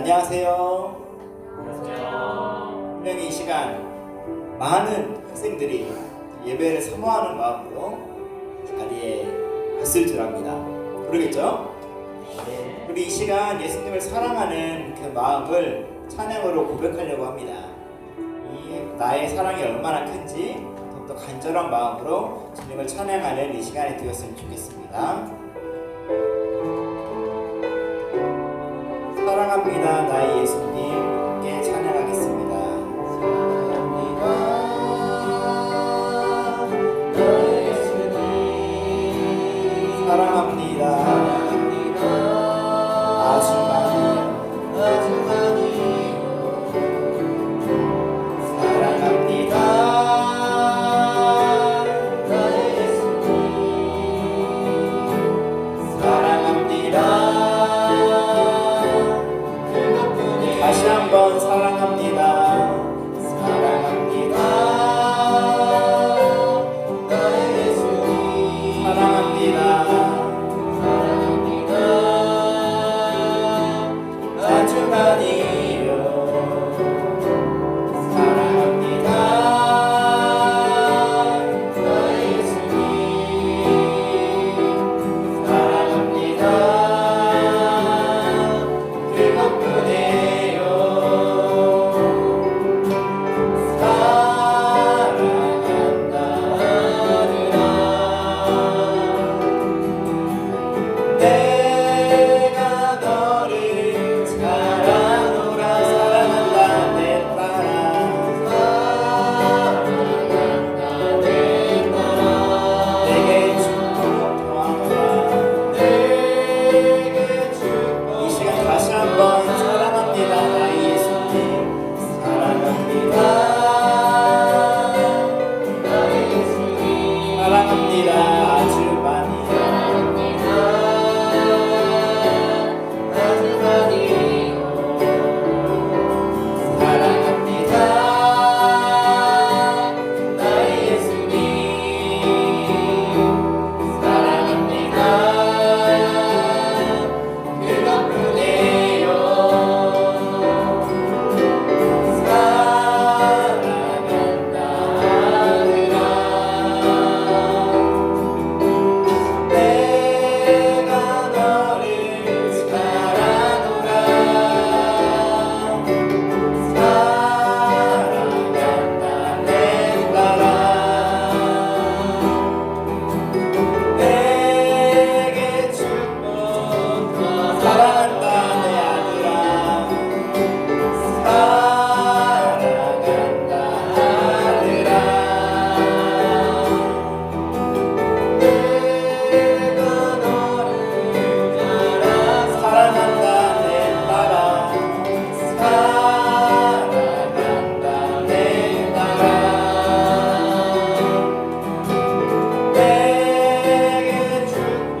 안녕하세요. 분명히 이 시간 많은 학생들이 예배를 사모하는 마음으로 자리에 왔을 줄 압니다. 그러겠죠? 우리 이 시간 예수님을 사랑하는 그 마음을 찬양으로 고백하려고 합니다. 이 나의 사랑이 얼마나 큰지 더욱더 간절한 마음으로 주님을 찬양하는 이 시간이 되었으면 좋겠습니다. 사랑합니다 나의 예수님, 함께 찬양하겠습니다. 사랑합니다 나의 예수님, 사랑합니다 아주 많이요 사랑합니다 나의 예수님, 사랑합니다. 다시 한번 사랑합니다. 사랑합니다. 나의 예수님. 사랑합니다. 사랑합니다. 아주 많이요. 사랑합니다. 나의 예수님. 사랑합니다. 그것뿐에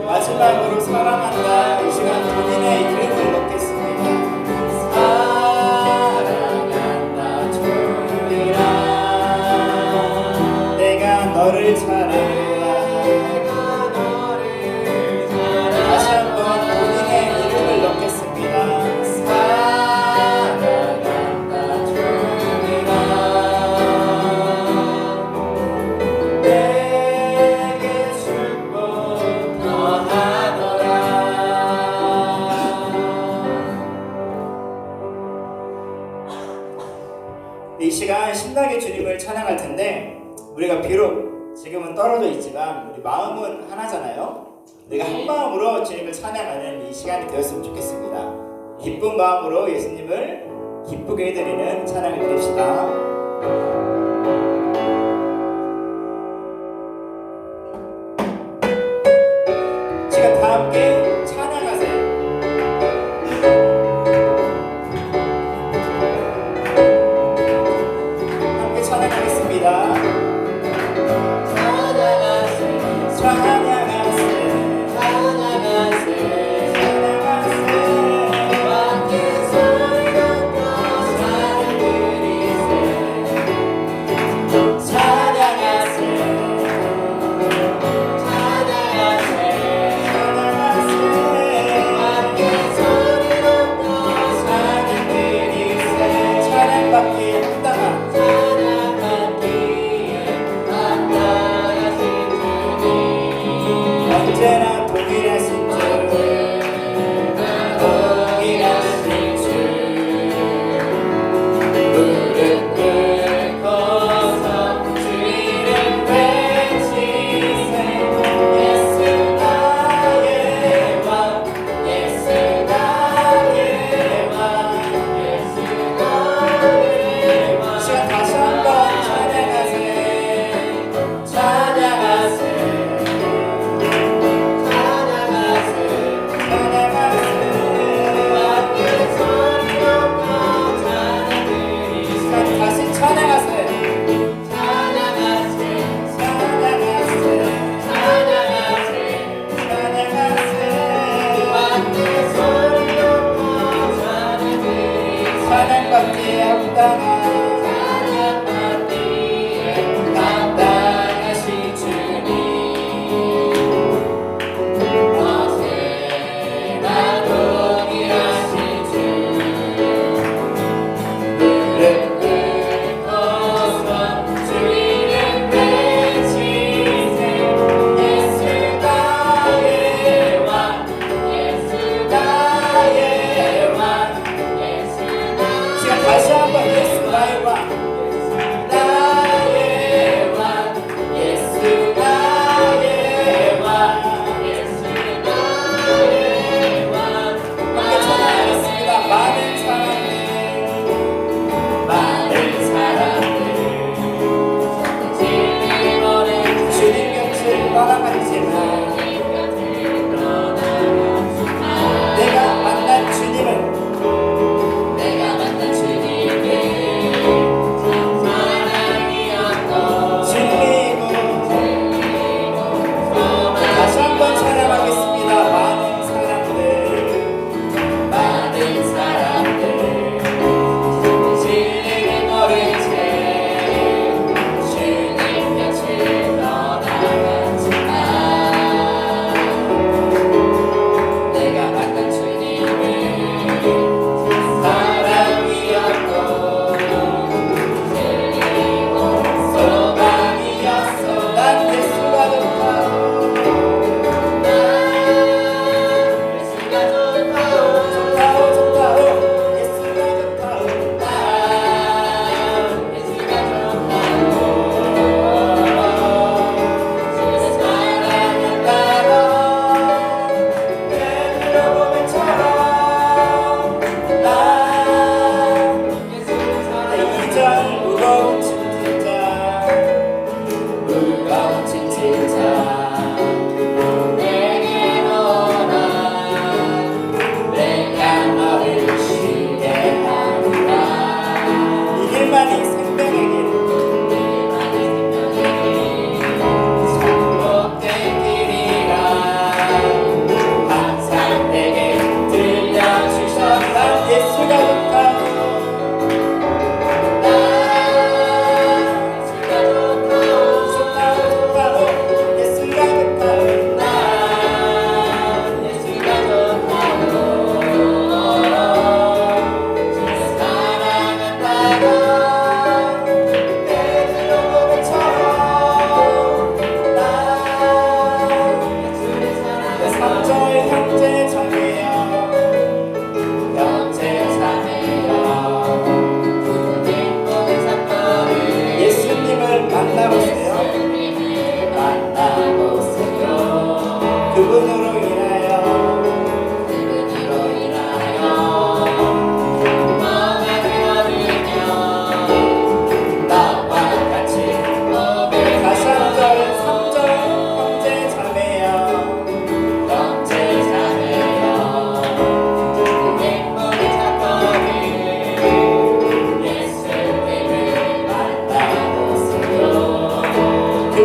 마지막으로 사랑한다. 이 시간 본인의 이름을 넣겠습니다. 사랑한다 주리라. 내가 너를 사랑한다. 다시 한번 본인의 이름을 넣겠습니다. 사랑한다 주리라. 내게 축복 이 시간 신나게 주님을 찬양할 텐데, 우리가 비록 지금은 떨어져 있지만 우리 마음은 하나잖아요. 우리가 한 마음으로 주님을 찬양하는 이 시간이 되었으면 좋겠습니다. 기쁜 마음으로 예수님을 기쁘게 해드리는 찬양을 드립시다. 시간 다 함께 찬양하세요. 함께 찬양하겠습니다. 찬양하세요, 찬양하세요, 찬양하세요, 찬양하세요. 함께 소리 높여 찬양 드리세요. 찬양하세요, 찬양하세요, 찬양하세요. 함께 소리 높여 찬양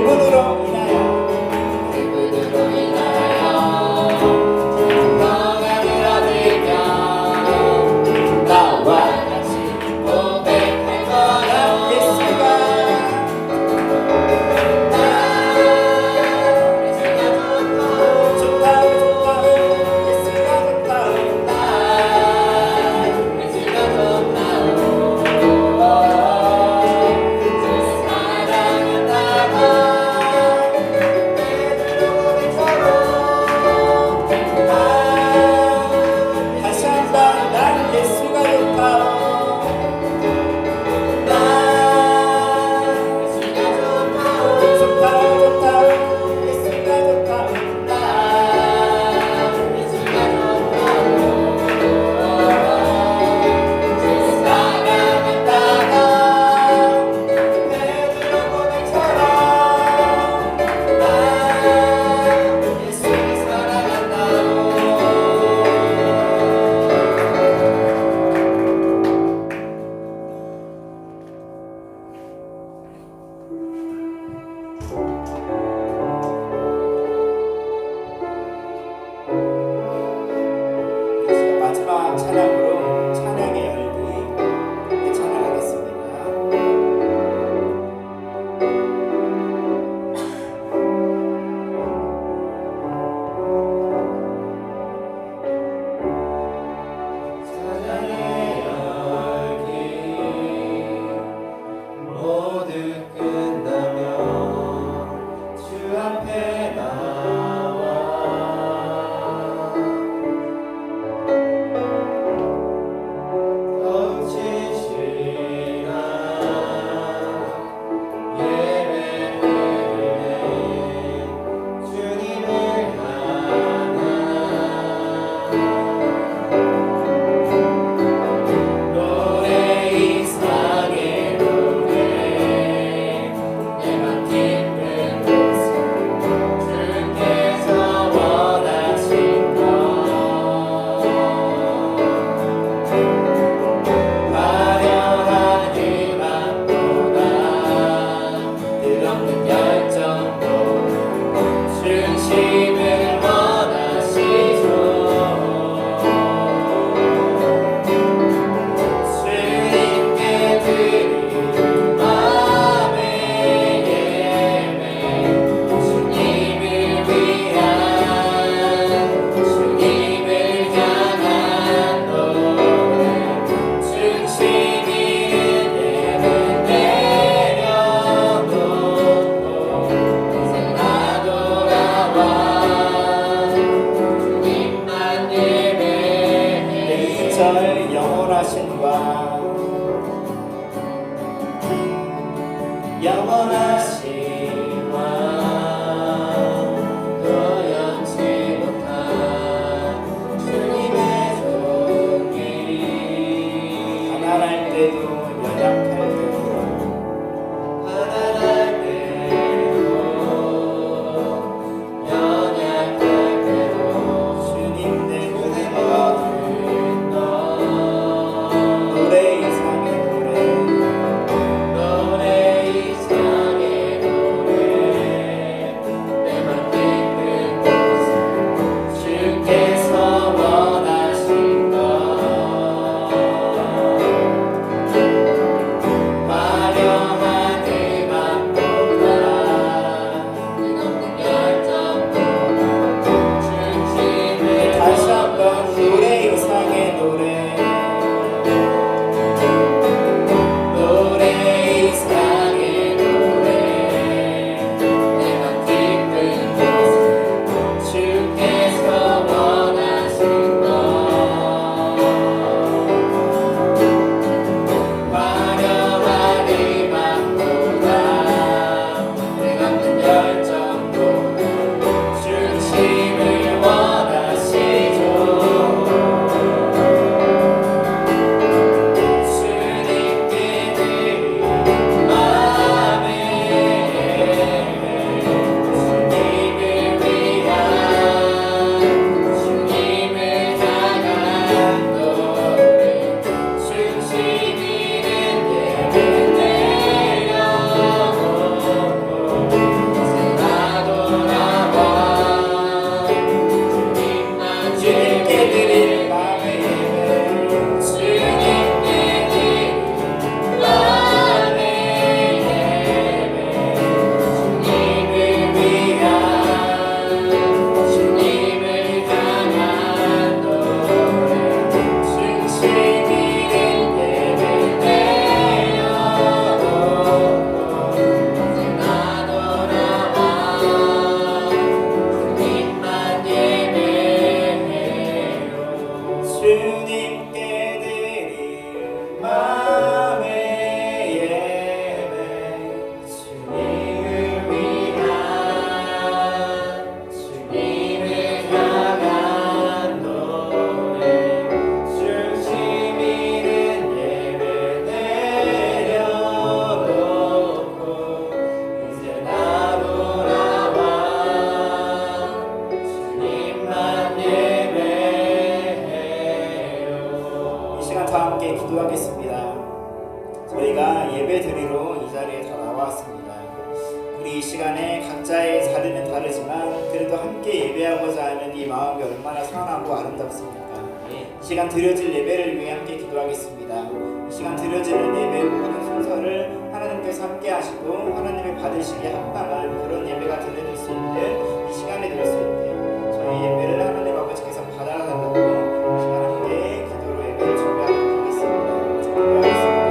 그분으로 인하여 평안을 얻으며 나와 같이 고백할 거야. 예수가 좋다 좋다 예수가 좋다 다시 한번 난 예수가 좋다 좋다 좋다 예수가 좋다 베드로 고백처럼 예수를 사랑한다. 제가 마지막 찬양으로 찬양의 열기 함께 찬양하겠습니다. 찬양의 열기 모두 끝나면 주 앞에 나와 더욱 진실한 예배를 주님을 향한 노래 이상의 노래 내 맘 깊은 곳에 주께서 원하신 것 화려한 음악보다 끝없는 열정도 중심을 원하시죠. 주님께 드리는 마음의 예배 주님을 위한 주님을 향한 노래 중심이 예배 내려놓고 이제 나 돌아와 주님만 예배해. 절 영원하신과 영원하신 왕 도연치 못한 주님의 종이 가난할 때도 연약할 때도 가난할 때도 연약할 때도 주님 내 주님 눈에 모든 너 노래 이상의 노래 노래 이상의 노래 시간에 각자의 자리는 다르지만 그래도 함께 예배하고자 하는 이 마음이 얼마나 선하고 아름답습니까? 이 시간 드려질 예배를 위해 함께 기도하겠습니다. 이 시간 드려지는 예배 모든 순서를 하나님께서 함께 하시고 하나님의 받으시기에 합당한 그런 예배가 드려질 수 있는 이 시간이 될 수 있게 저희 예배를 하나님 아버지께서 받아달라고 이 시간 함께 기도로 예배를 준비하도록 하겠습니다. 기도하겠습니다.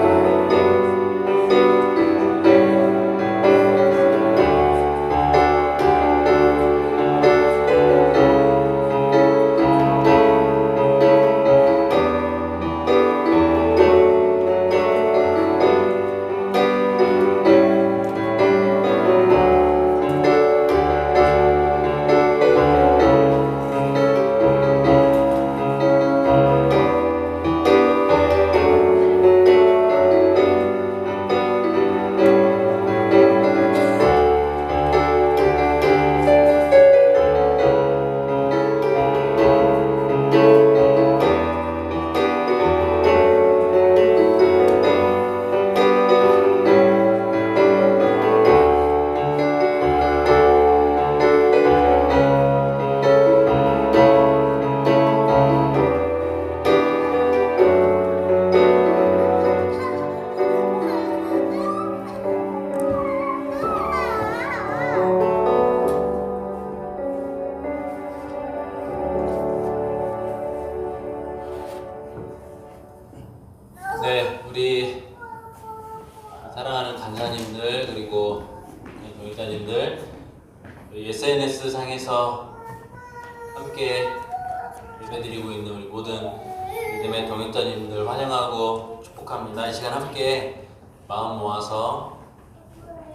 네, 우리 사랑하는 간사님들 그리고 동역자님들 SNS 상에서 함께 예배드리고 있는 우리 모든 믿음의 동역자님들 환영하고 축복합니다. 이 시간 함께 마음 모아서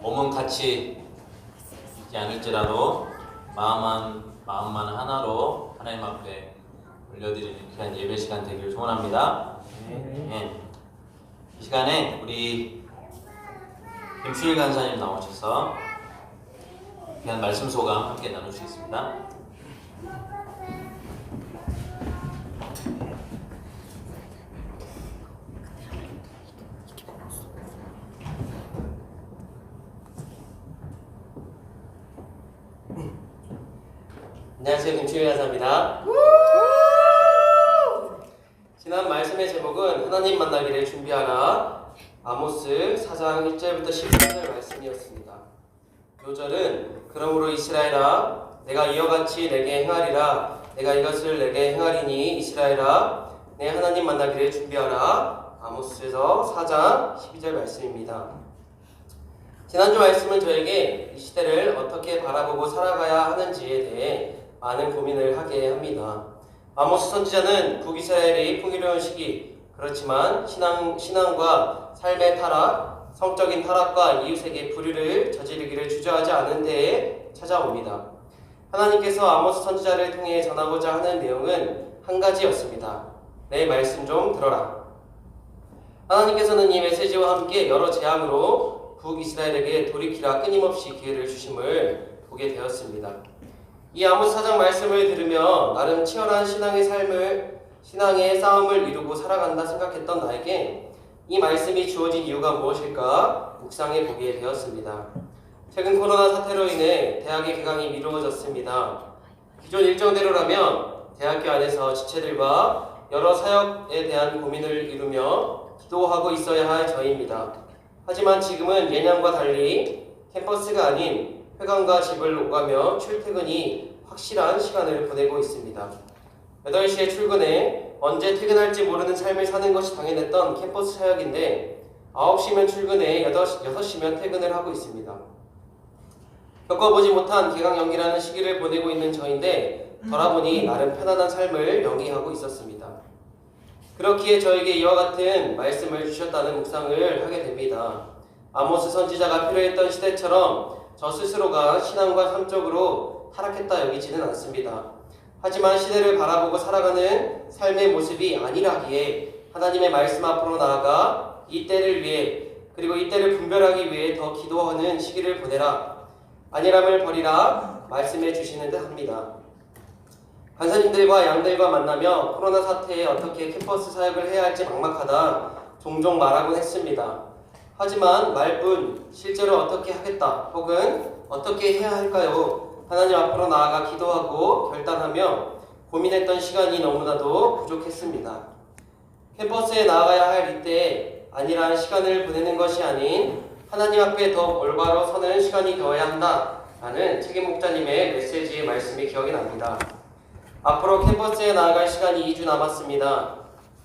몸은 같이 있지 않을지라도 마음만 하나로 하나님 앞에 올려드리는 귀한 예배 시간 되기를 소원합니다. 네. 이 시간에 우리 김수일 간사님 나오셔서 귀한 말씀 소감 함께 나누시겠습니다. 안녕하세요, 김치일 간사입니다. 지난 말씀의 제목은 하나님 만나기를 준비하라 아모스 4장 1절부터 10절 말씀이었습니다. 요절은 그러므로 이스라엘아 내가 이와 같이 내게 행하리라 내가 이것을 내게 행하리니 이스라엘아 내 하나님 만나기를 준비하라 아모스에서 4장 12절 말씀입니다. 지난주 말씀은 저에게 이 시대를 어떻게 바라보고 살아가야 하는지에 대해 많은 고민을 하게 합니다. 아모스 선지자는 북이스라엘의 풍요로운 시기, 그렇지만 신앙과 삶의 타락, 성적인 타락과 이웃에게 불의를 저지르기를 주저하지 않은 데에 찾아옵니다. 하나님께서 아모스 선지자를 통해 전하고자 하는 내용은 한 가지였습니다. 내 말씀 좀 들어라. 하나님께서는 이 메시지와 함께 여러 재앙으로 북이스라엘에게 돌이키라 끊임없이 기회를 주심을 보게 되었습니다. 이 아모스 4장 말씀을 들으며 나름 치열한 신앙의 싸움을 이루고 살아간다 생각했던 나에게 이 말씀이 주어진 이유가 무엇일까 묵상해 보게 되었습니다. 최근 코로나 사태로 인해 대학의 개강이 미루어졌습니다. 기존 일정대로라면 대학교 안에서 지체들과 여러 사역에 대한 고민을 이루며 기도하고 있어야 할 저희입니다. 하지만 지금은 예년과 달리 캠퍼스가 아닌 회관과 집을 오가며 출퇴근이 확실한 시간을 보내고 있습니다. 8시에 출근해 언제 퇴근할지 모르는 삶을 사는 것이 당연했던 캠퍼스 사역인데 9시면 출근해 6시면 퇴근을 하고 있습니다. 겪어보지 못한 개강 연기라는 시기를 보내고 있는 저인데 돌아보니 나름 편안한 삶을 연기하고 있었습니다. 그렇기에 저에게 이와 같은 말씀을 주셨다는 묵상을 하게 됩니다. 아모스 선지자가 필요했던 시대처럼 저 스스로가 신앙과 삶적으로 타락했다 여기지는 않습니다. 하지만 시대를 바라보고 살아가는 삶의 모습이 아니라기에 하나님의 말씀 앞으로 나아가 이 때를 위해 그리고 이 때를 분별하기 위해 더 기도하는 시기를 보내라. 안일함을 버리라 말씀해 주시는 듯 합니다. 간사님들과 양들과 만나며 코로나 사태에 어떻게 캠퍼스 사역을 해야 할지 막막하다 종종 말하곤 했습니다. 하지만 말뿐 실제로 어떻게 하겠다 혹은 어떻게 해야 할까요? 하나님 앞으로 나아가 기도하고 결단하며 고민했던 시간이 너무나도 부족했습니다. 캠퍼스에 나아가야 할 이때에 안일한 시간을 보내는 것이 아닌 하나님 앞에 더 올바로 서는 시간이 되어야 한다라는 책임 목자님의 메시지의 말씀이 기억이 납니다. 앞으로 캠퍼스에 나아갈 시간이 2주 남았습니다.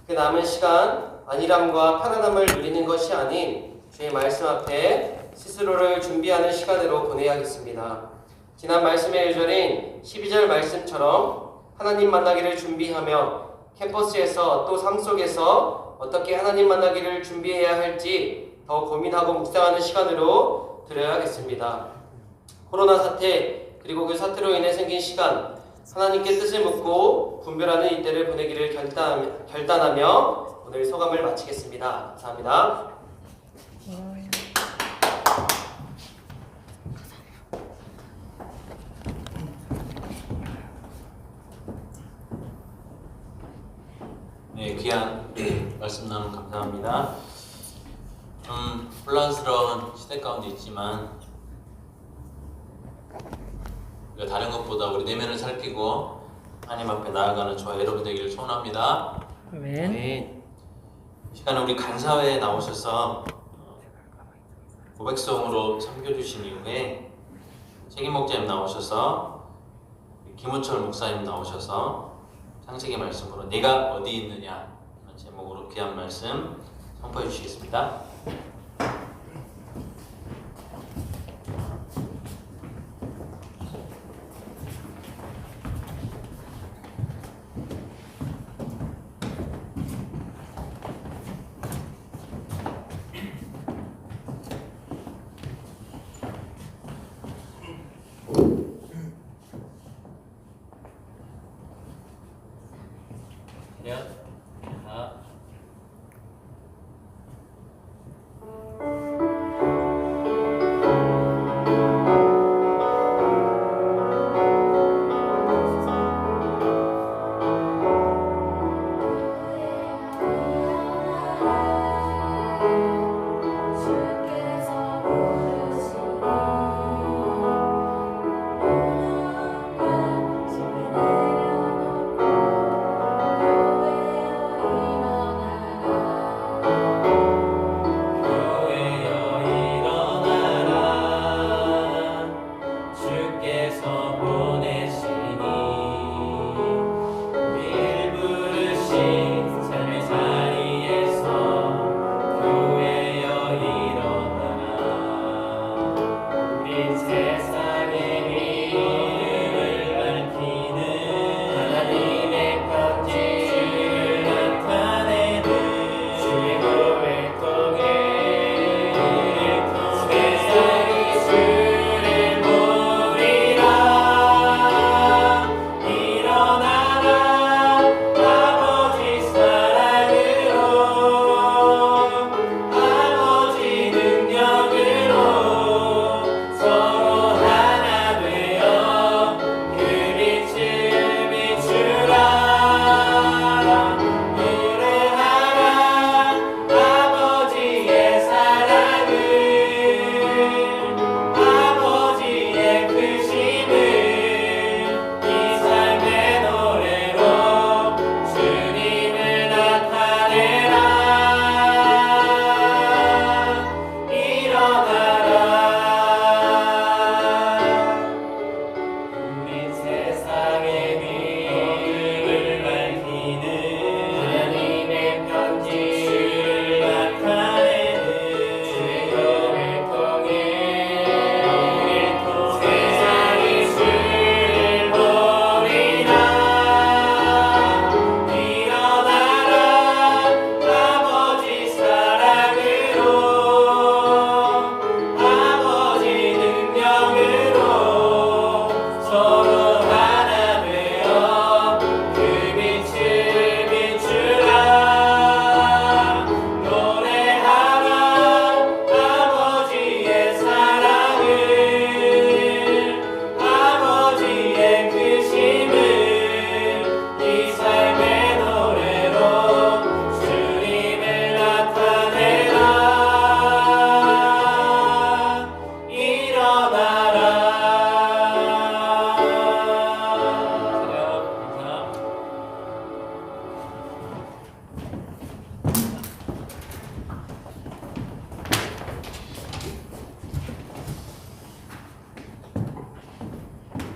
그 남은 시간 안일함과 편안함을 누리는 것이 아닌 주의 말씀 앞에 스스로를 준비하는 시간으로 보내야겠습니다. 지난 말씀의 요절인 12절 말씀처럼 하나님 만나기를 준비하며 캠퍼스에서 또 삶 속에서 어떻게 하나님 만나기를 준비해야 할지 더 고민하고 묵상하는 시간으로 드려야겠습니다. 코로나 사태 그리고 그 사태로 인해 생긴 시간 하나님께 뜻을 묻고 분별하는 이때를 보내기를 결단하며 오늘 소감을 마치겠습니다. 감사합니다. 네, 귀한 말씀 나눔 감사합니다. 혼란스러운 시대 가운데 있지만 우리가 다른 것보다 우리 내면을 살피고 하나님 앞에 나아가는 저와 여러분 되기를 소원합니다. 아멘. 이 시간에 우리 간사회에 나오셔서 고백송으로 섬겨주신 이후에 책임 목자님 나오셔서 김우철 목사님 나오셔서 창세기 말씀으로 내가 어디 있느냐 라는 제목으로 귀한 말씀 선포해 주시겠습니다.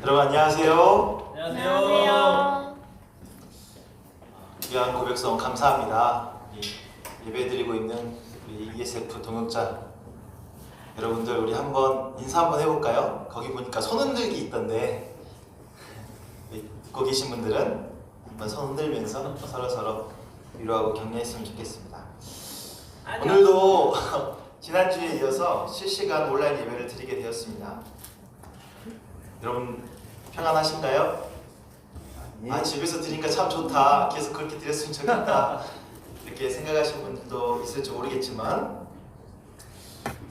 여러분 안녕하세요. 안녕하세요. 귀한 고백성 감사합니다. 예배드리고 있는 우리 ESF 동역자 여러분들, 우리 한번 인사 한번 해볼까요? 거기 보니까 손 흔들기 있던데 듣고 계신 분들은 한번 손 흔들면서 서로 위로하고 격려했으면 좋겠습니다. 오늘도 지난주에 이어서 실시간 온라인 예배를 드리게 되었습니다. 여러분 평안하신가요? 집에서 드리니까 참 좋다, 계속 그렇게 드렸으면 좋겠다 이렇게 생각하시는 분들도 있을지 모르겠지만,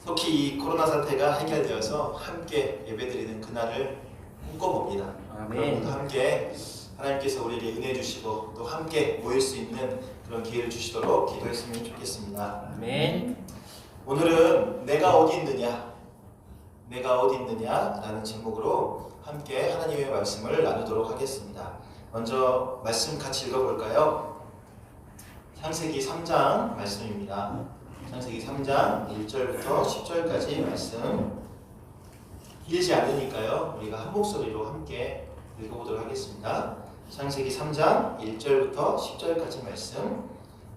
속히 이 코로나 사태가 해결되어서 함께 예배드리는 그날을 꿈꿔봅니다. 여러분도 함께 하나님께서 우리에게 은혜 주시고 또 함께 모일 수 있는 그런 기회를 주시도록 기도했으면 좋겠습니다. 아멘. 오늘은 내가 어디 있느냐, 내가 어디 있느냐 라는 제목으로 함께 하나님의 말씀을 나누도록 하겠습니다. 먼저 말씀 같이 읽어볼까요? 창세기 3장 말씀입니다. 창세기 3장 1절부터 10절까지 말씀, 길지 않으니까요 우리가 한 목소리로 함께 읽어보도록 하겠습니다. 창세기 3장 1절부터 10절까지 말씀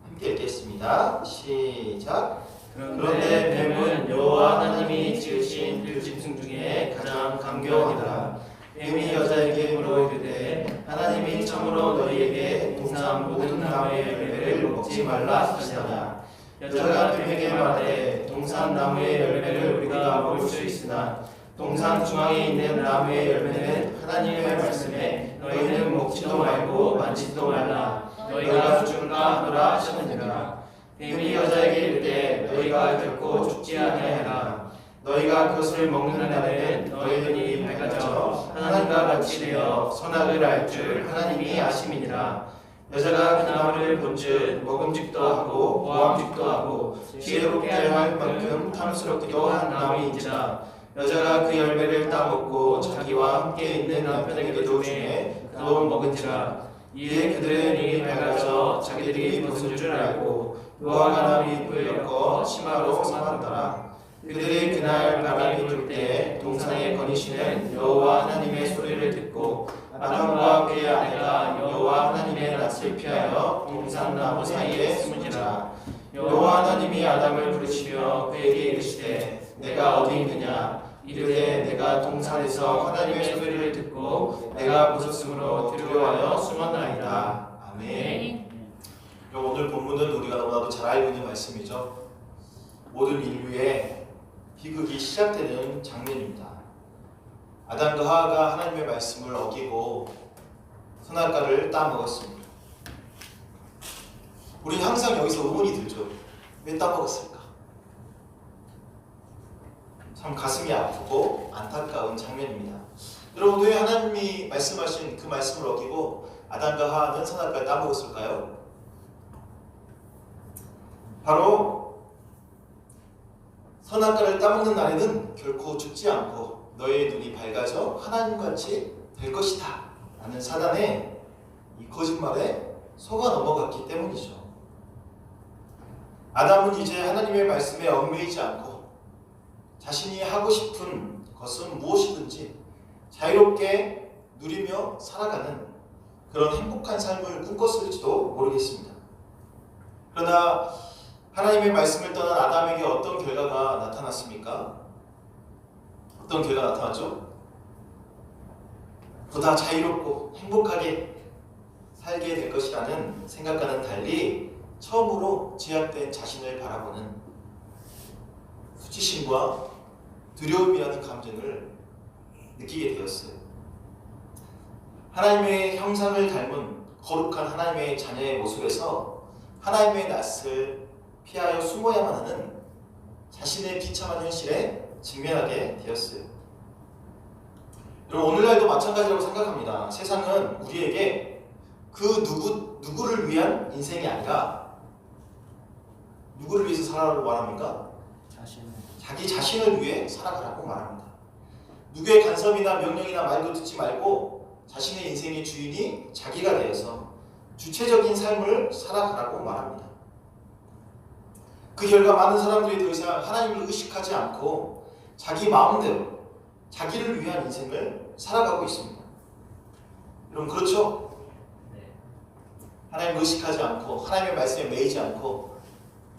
함께 읽겠습니다. 시작. 그런데 뱀은 여호와 하나님이 지으신 들짐승 중에 가장 강교하니라. 뱀이 여자에게 물어이르되 하나님이 참으로 너희에게 동산 모든 나무의 열매를 먹지 말라 하시더라. 여자가 뱀에게 말하되 동산 나무의 열매를 우리가 먹을 수 있으나 동산 중앙에 있는 나무의 열매는 하나님의 말씀에 너희는 먹지도 말고 만지지도 말라. 너희가 죽을까 하노라 하셨느니라. 뱀이 여자에게 이르되 너희가 결코 죽지 아니하리라. 너희가 그것을 먹는 날에는 너희 눈이 밝아져 하나님과 같이 되어 선악을 알 줄 하나님이 아심이니라. 여자가 그 나무를 본즉 먹음직도 하고 보암직도 하고 지혜롭게 할 만큼 탐스럽기도 한 나무인지라. 여자가 그 열매를 따먹고 자기와 함께 있는 남편에게도 주매 그도 먹은지라. 이에 그들의 눈이 밝아져 자기들이 무슨 줄 알고 노아가 나무잎을 엮어 치마로 삼았더라. 그들이 그날 바람이 불 때 동산에 거니시는 여호와 하나님의 소리를 듣고 아담과 그의 아내가 여호와 하나님의 낯을 피하여 동산 나무 사이에 숨은지라. 여호와 하나님이 아담을 부르시며 그에게 이르시되 내가 어디 있느냐. 이르되 내가 동산에서 하나님의 소리를 듣고 내가 벗었으므로 두려워하여 숨었나이다. 아멘. 오늘 본문은 우리가 너무나도 잘 알고 있는 말씀이죠. 모든 인류의 비극이 시작되는 장면입니다. 아담과 하와가 하나님의 말씀을 어기고 선악과를 따먹었습니다. 우리는 항상 여기서 의문이 들죠. 왜 따먹었을까? 참 가슴이 아프고 안타까운 장면입니다. 여러분, 왜 하나님이 말씀하신 그 말씀을 어기고 아담과 하와는 선악과를 따먹었을까요? 바로 선악과를 따먹는 날에는 결코 죽지 않고 너의 눈이 밝아져 하나님같이 될 것이다 라는 사단의 이 거짓말에 속아 넘어갔기 때문이죠. 아담은 이제 하나님의 말씀에 얽매이지 않고 자신이 하고 싶은 것은 무엇이든지 자유롭게 누리며 살아가는 그런 행복한 삶을 꿈꿨을지도 모르겠습니다. 그러나 하나님의 말씀을 떠난 아담에게 어떤 결과가 나타났습니까? 어떤 결과가 나타났죠? 보다 자유롭고 행복하게 살게 될 것이라는 생각과는 달리 처음으로 제약된 자신을 바라보는 수치심과 두려움이라는 감정을 느끼게 되었어요. 하나님의 형상을 닮은 거룩한 하나님의 자녀의 모습에서 하나님의 낯을 피하여 숨어야만 하는 자신의 비참한 현실에 직면하게 되었어요. 여러분, 오늘날도 마찬가지라고 생각합니다. 세상은 우리에게 그 누구를 위한 인생이 아니라 누구를 위해서 살아가라고 말합니까? 자기 자신을 위해 살아가라고 말합니다. 누구의 간섭이나 명령이나 말도 듣지 말고 자신의 인생의 주인이 자기가 되어서 주체적인 삶을 살아가라고 말합니다. 그 결과 많은 사람들이 더 이상 하나님을 의식하지 않고 자기 마음대로 자기를 위한 인생을 살아가고 있습니다. 여러분 그렇죠? 하나님을 의식하지 않고 하나님의 말씀에 매이지 않고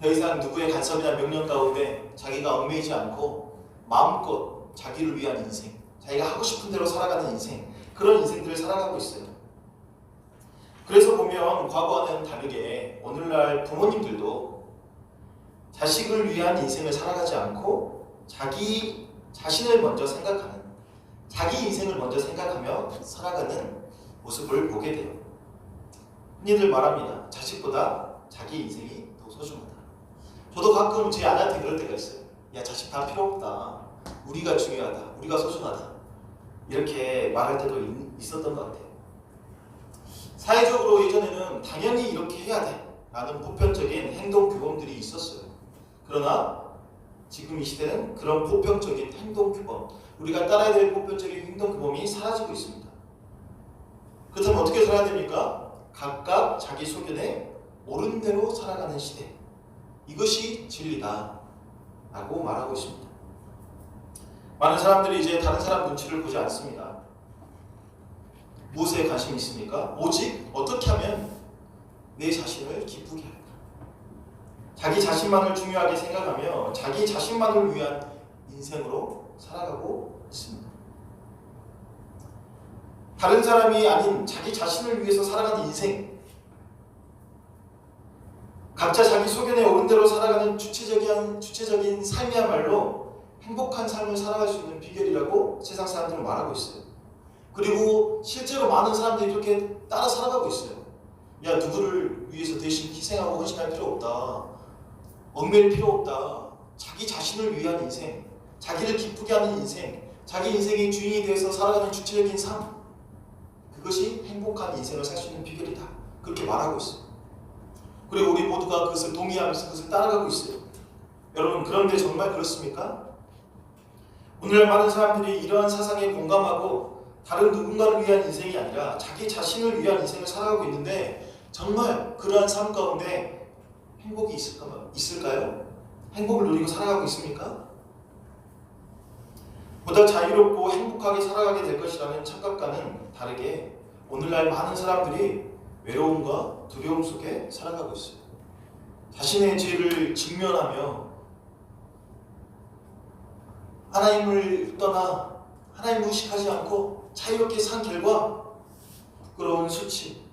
더 이상 누구의 간섭이나 명령 가운데 자기가 얽매이지 않고 마음껏 자기를 위한 인생, 자기가 하고 싶은 대로 살아가는 인생, 그런 인생들을 살아가고 있어요. 그래서 보면 과거와는 다르게 오늘날 부모님들도 자식을 위한 인생을 살아가지 않고 자기 자신을 먼저 생각하는, 자기 인생을 먼저 생각하며 살아가는 모습을 보게 돼요. 흔히들 말합니다. 자식보다 자기 인생이 더 소중하다. 저도 가끔 제 아내한테 그럴 때가 있어요. 야, 자식 다 필요 없다. 우리가 중요하다. 우리가 소중하다. 이렇게 말할 때도 있었던 것 같아요. 사회적으로 예전에는 당연히 이렇게 해야 돼 라는 보편적인 행동 규범들이 있었어요. 그러나 지금 이 시대는 그런 보편적인 행동 규범, 우리가 따라야 될 보편적인 행동 규범이 사라지고 있습니다. 그렇다면 어떻게 살아야 됩니까? 각각 자기 소견에 옳은 대로 살아가는 시대, 이것이 진리다 라고 말하고 있습니다. 많은 사람들이 이제 다른 사람 눈치를 보지 않습니다. 무엇에 관심이 있습니까? 오직 어떻게 하면 내 자신을 기쁘게 할까? 자기 자신만을 중요하게 생각하며 자기 자신만을 위한 인생으로 살아가고 있습니다. 다른 사람이 아닌 자기 자신을 위해서 살아가는 인생, 각자 자기 소견에 옳은 대로 살아가는 주체적인 삶이야말로 행복한 삶을 살아갈 수 있는 비결이라고 세상 사람들은 말하고 있어요. 그리고 실제로 많은 사람들이 이렇게 따라 살아가고 있어요. 야, 누구를 위해서 대신 희생하고 헌신할 필요 없다. 얽매일 필요 없다. 자기 자신을 위한 인생, 자기를 기쁘게 하는 인생, 자기 인생의 주인이 되어서 살아가는 주체적인 삶, 그것이 행복한 인생을 살 수 있는 비결이다. 그렇게 말하고 있어요. 그리고 우리 모두가 그것을 동의하면서 그것을 따라가고 있어요. 여러분, 그런데 정말 그렇습니까? 오늘날 많은 사람들이 이러한 사상에 공감하고 다른 누군가를 위한 인생이 아니라 자기 자신을 위한 인생을 살아가고 있는데 정말 그러한 삶 가운데 행복이 있을까요? 행복을 누리고 살아가고 있습니까? 보다 자유롭고 행복하게 살아가게 될 것이라는 착각과는 다르게 오늘날 많은 사람들이 외로움과 두려움 속에 살아가고 있어요. 자신의 죄를 직면하며 하나님을 떠나 하나님을 의식하지 않고 자유롭게 산 결과 부끄러운 수치,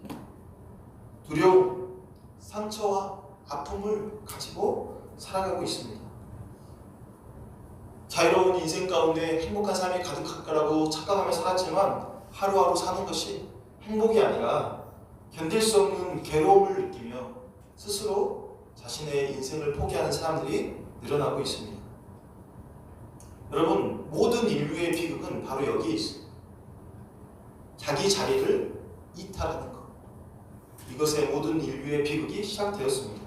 두려움, 상처와 아픔을 가지고 살아가고 있습니다. 자유로운 인생 가운데 행복한 삶이 가득할 거라고 착각하며 살았지만 하루하루 사는 것이 행복이 아니라 견딜 수 없는 괴로움을 느끼며 스스로 자신의 인생을 포기하는 사람들이 늘어나고 있습니다. 여러분, 모든 인류의 비극은 바로 여기에 있습니다. 자기 자리를 이탈하는 것. 이것에 모든 인류의 비극이 시작되었습니다.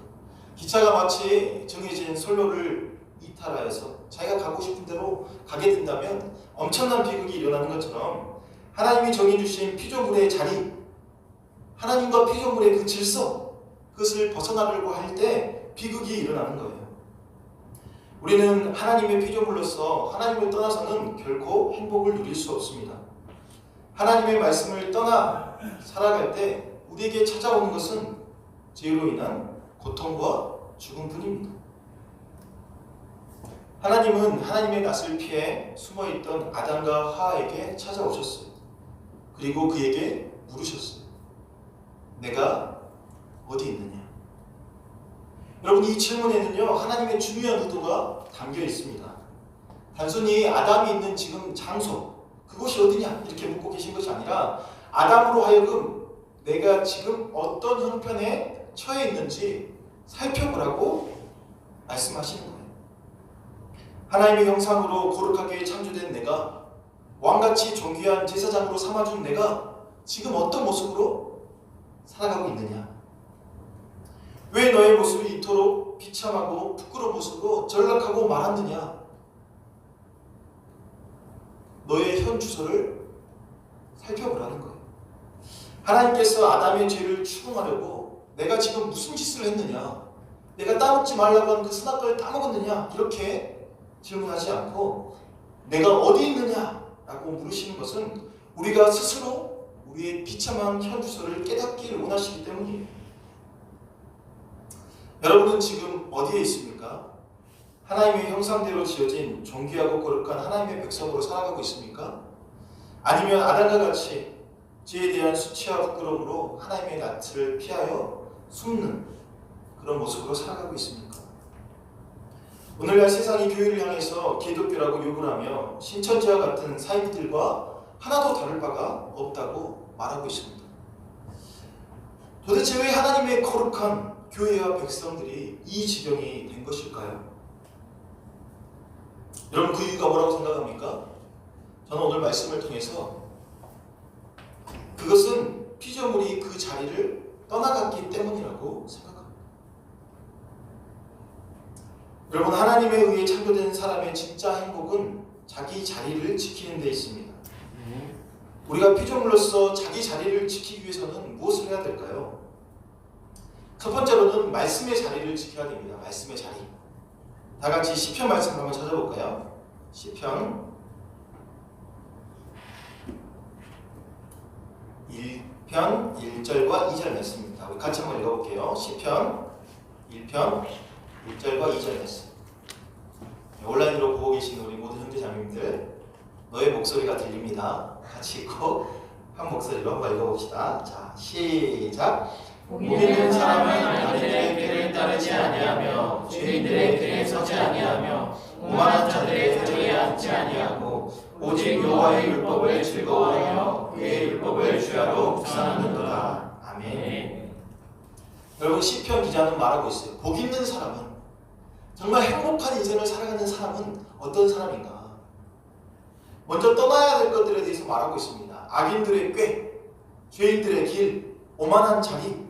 기차가 마치 정해진 선로를 이탈하여서 자기가 가고 싶은 대로 가게 된다면 엄청난 비극이 일어나는 것처럼 하나님이 정해주신 피조물의 자리, 하나님과 피조물의 그 질서, 그것을 벗어나려고 할 때 비극이 일어나는 거예요. 우리는 하나님의 피조물로서 하나님을 떠나서는 결코 행복을 누릴 수 없습니다. 하나님의 말씀을 떠나 살아갈 때 우리에게 찾아오는 것은 죄로 인한 고통과 죽음뿐입니다. 하나님은 하나님의 낯을 피해 숨어있던 아담과 하와에게 찾아오셨어요. 그리고 그에게 물으셨어요. 내가 어디 있느냐? 여러분, 이 질문에는요 하나님의 중요한 의도가 담겨 있습니다. 단순히 아담이 있는 지금 장소, 그곳이 어디냐 이렇게 묻고 계신 것이 아니라 아담으로 하여금 내가 지금 어떤 형편에 처해 있는지 살펴보라고 말씀하시는 거예요. 하나님의 형상으로 거룩하게 창조된 내가, 왕같이 존귀한 제사장으로 삼아준 내가 지금 어떤 모습으로 살아가고 있느냐? 왜 너의 모습이 이토록 비참하고 부끄러운 모습으로 전락하고 말았느냐? 너의 현 주소를 살펴보라는 거예요. 하나님께서 아담의 죄를 추궁하려고 내가 지금 무슨 짓을 했느냐? 내가 따먹지 말라고 한 그 선악과를 따먹었느냐? 이렇게 질문하지 않고 내가 어디 있느냐라고 물으시는 것은 우리가 스스로 우리의 비참한 현주소를 깨닫기를 원하시기 때문이에요. 여러분은 지금 어디에 있습니까? 하나님의 형상대로 지어진 존귀하고 거룩한 하나님의 백성으로 살아가고 있습니까? 아니면 아담과 같이 죄에 대한 수치와 부끄러움으로 하나님의 낯을 피하여 숨는 그런 모습으로 살아가고 있습니까? 오늘날 세상이 교회를 향해서 기독교라고 욕을 하며 신천지와 같은 사이비들과 하나도 다를 바가 없다고 말하고 있습니다. 도대체 왜 하나님의 거룩한 교회와 백성들이 이 지경이 된 것일까요? 여러분 그 이유가 뭐라고 생각합니까? 저는 오늘 말씀을 통해서 그것은 피조물이 그 자리를 떠나갔기 때문이라고 생각합니다. 여러분 하나님에 의해 창조된 사람의 진짜 행복은 자기 자리를 지키는 데 있습니다. 우리가 피조물로서 자기 자리를 지키기 위해서는 무엇을 해야 될까요? 첫 번째로는 말씀의 자리를 지켜야 됩니다. 말씀의 자리. 다 같이 시편 말씀 한번 찾아볼까요? 시편 1편 1절과 2절 말씀입니다. 우리 같이 한번 읽어볼게요. 시편 1편 1절과 2절 말씀. 온라인으로 보고 계신 우리 모든 형제자매님들, 너의 목소리가 들립니다. 같이 읽고 한 목소리로 한번 읽어봅시다. 자, 시작. 복 있는 사람은 악인들의 길을 따르지 아니하며 죄인들의 길에 서지 아니하며 오만한 자들의 자리에 앉지 아니하고 오직 여호와의 율법을 즐거워하며 그의 율법을 주야로 묵상하는도다. 아멘. 여러분 시편 기자는 말하고 있어요. 복 있는 사람은, 정말 행복한 인생을 살아가는 사람은 어떤 사람인가? 먼저 떠나야 될 것들에 대해서 말하고 있습니다. 악인들의 꾀, 죄인들의 길, 오만한 자리.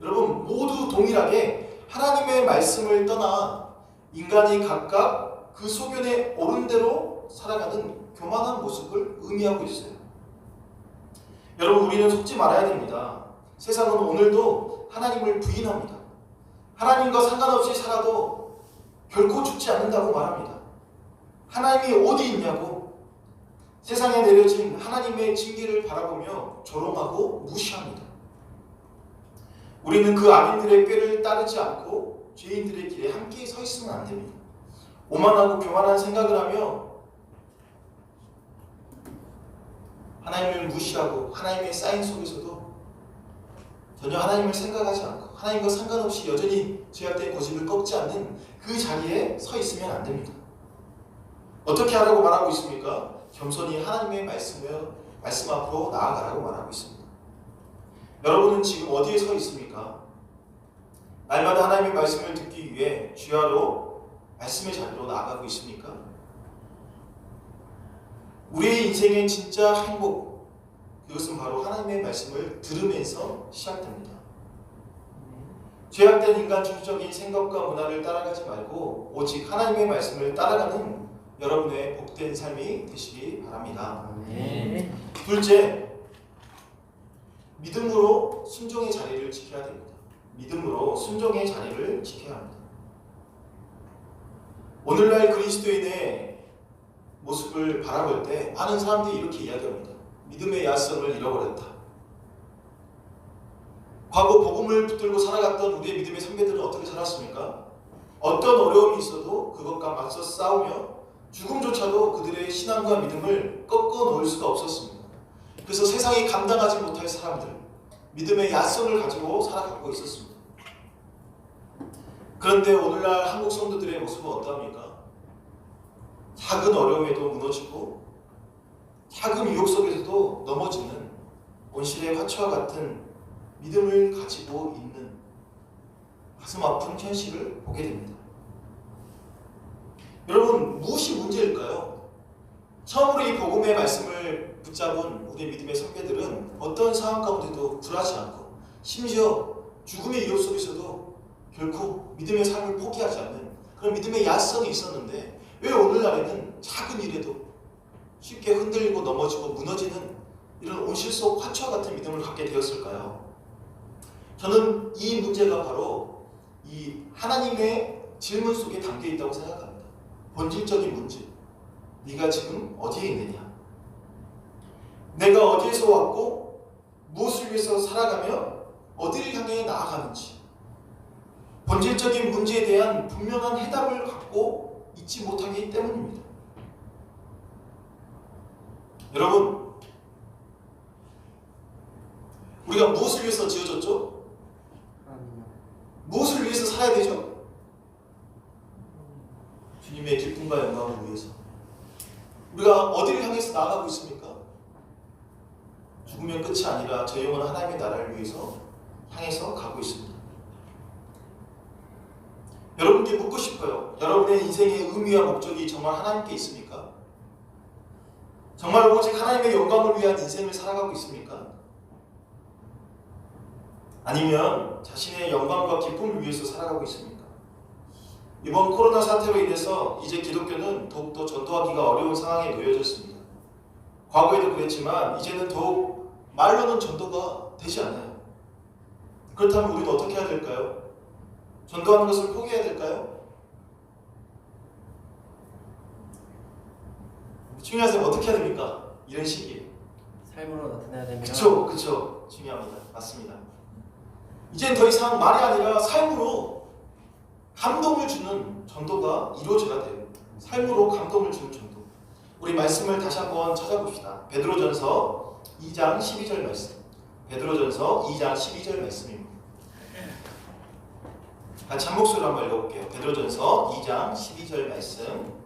여러분 모두 동일하게 하나님의 말씀을 떠나 인간이 각각 그 소견에 옳은 대로 살아가는 교만한 모습을 의미하고 있어요. 여러분 우리는 속지 말아야 됩니다. 세상은 오늘도 하나님을 부인합니다. 하나님과 상관없이 살아도 결코 죽지 않는다고 말합니다. 하나님이 어디 있냐고 세상에 내려진 하나님의 징계를 바라보며 조롱하고 무시합니다. 우리는 그 악인들의 꾀를 따르지 않고 죄인들의 길에 함께 서 있으면 안 됩니다. 오만하고 교만한 생각을 하며 하나님을 무시하고 하나님의 사인 속에서도 전혀 하나님을 생각하지 않고 하나님과 상관없이 여전히 죄악된 고집을 꺾지 않는 그 자리에 서 있으면 안 됩니다. 어떻게 하라고 말하고 있습니까? 겸손히 하나님의 말씀 앞으로 나아가라고 말하고 있습니다. 여러분은 지금 어디에 서 있습니까? 날마다 하나님의 말씀을 듣기 위해 주야로 말씀의 자리로 나아가고 있습니까? 우리의 인생의 진짜 행복, 그것은 바로 하나님의 말씀을 들으면서 시작됩니다. 죄악된 인간 주주적인 생각과 문화를 따라가지 말고 오직 하나님의 말씀을 따라가는 여러분의 복된 삶이 되시기 바랍니다. 둘째, 믿음으로 순종의 자리를 지켜야 됩니다. 믿음으로 순종의 자리를 지켜야 합니다. 오늘날 그리스도인의 모습을 바라볼 때 많은 사람들이 이렇게 이야기합니다. 믿음의 야성을 잃어버렸다. 과거 복음을 붙들고 살아갔던 우리의 믿음의 선배들은 어떻게 살았습니까? 어떤 어려움이 있어도 그것과 맞서 싸우며 죽음조차도 그들의 신앙과 믿음을 꺾어 놓을 수가 없었습니다. 그래서 세상이 감당하지 못할 사람들, 믿음의 야성을 가지고 살아가고 있었습니다. 그런데 오늘날 한국 성도들의 모습은 어떠합니까? 작은 어려움에도 무너지고 작은 유혹 속에서도 넘어지는 온실의 화초와 같은 믿음을 가지고 있는 가슴 아픈 현실을 보게 됩니다. 여러분 무엇이 문제일까요? 처음으로 이 복음의 말씀을 붙잡은 우리 믿음의 선배들은 어떤 상황 가운데도 굴하지 않고 심지어 죽음의 유혹 속에서도 결코 믿음의 삶을 포기하지 않는 그런 믿음의 야성이 있었는데 왜 오늘날에는 작은 일에도 쉽게 흔들리고 넘어지고 무너지는 이런 온실 속 화초와 같은 믿음을 갖게 되었을까요? 저는 이 문제가 바로 이 하나님의 질문 속에 담겨 있다고 생각합니다. 본질적인 문제. 네가 지금 어디에 있느냐? 내가 어디에서 왔고 무엇을 위해서 살아가며 어디를 향해 나아가는지 본질적인 문제에 대한 분명한 해답을 갖고 있지 못하기 때문입니다. 여러분, 우리가 무엇을 위해서 지어졌죠? 무엇을 위해서 살아야 되죠? 주님의 기쁨과 영광을 위해서. 우리가 어디를 향해서 나아가고 있습니까? 죽으면 끝이 아니라 저 영원한 하나님의 나라를 위해서 향해서 가고 있습니다. 여러분께 묻고 싶어요. 여러분의 인생의 의미와 목적이 정말 하나님께 있습니까? 정말 오직 하나님의 영광을 위한 인생을 살아가고 있습니까? 아니면 자신의 영광과 기쁨을 위해서 살아가고 있습니까? 이번 코로나 사태로 인해서 이제 기독교는 더욱더 전도하기가 어려운 상황에 놓여졌습니다. 과거에도 그랬지만 이제는 더욱 말로는 전도가 되지 않아요. 그렇다면 우리는 어떻게 해야 될까요? 전도하는 것을 포기해야 될까요? 중요하세요. 어떻게 해야 됩니까? 이런 시기에. 삶으로 나타내야 되면. 그쵸. 중요합니다. 맞습니다. 이젠 더 이상 말이 아니라 삶으로 감동을 주는 전도가 이루어져야 돼요. 삶으로 감동을 주는 전도. 우리 말씀을 다시 한번 찾아봅시다. 베드로전서 2장 12절 말씀. 베드로전서 2장 12절 말씀입니다. 같이 한 목소리로 한번 읽어볼게요. 베드로전서 2장 12절 말씀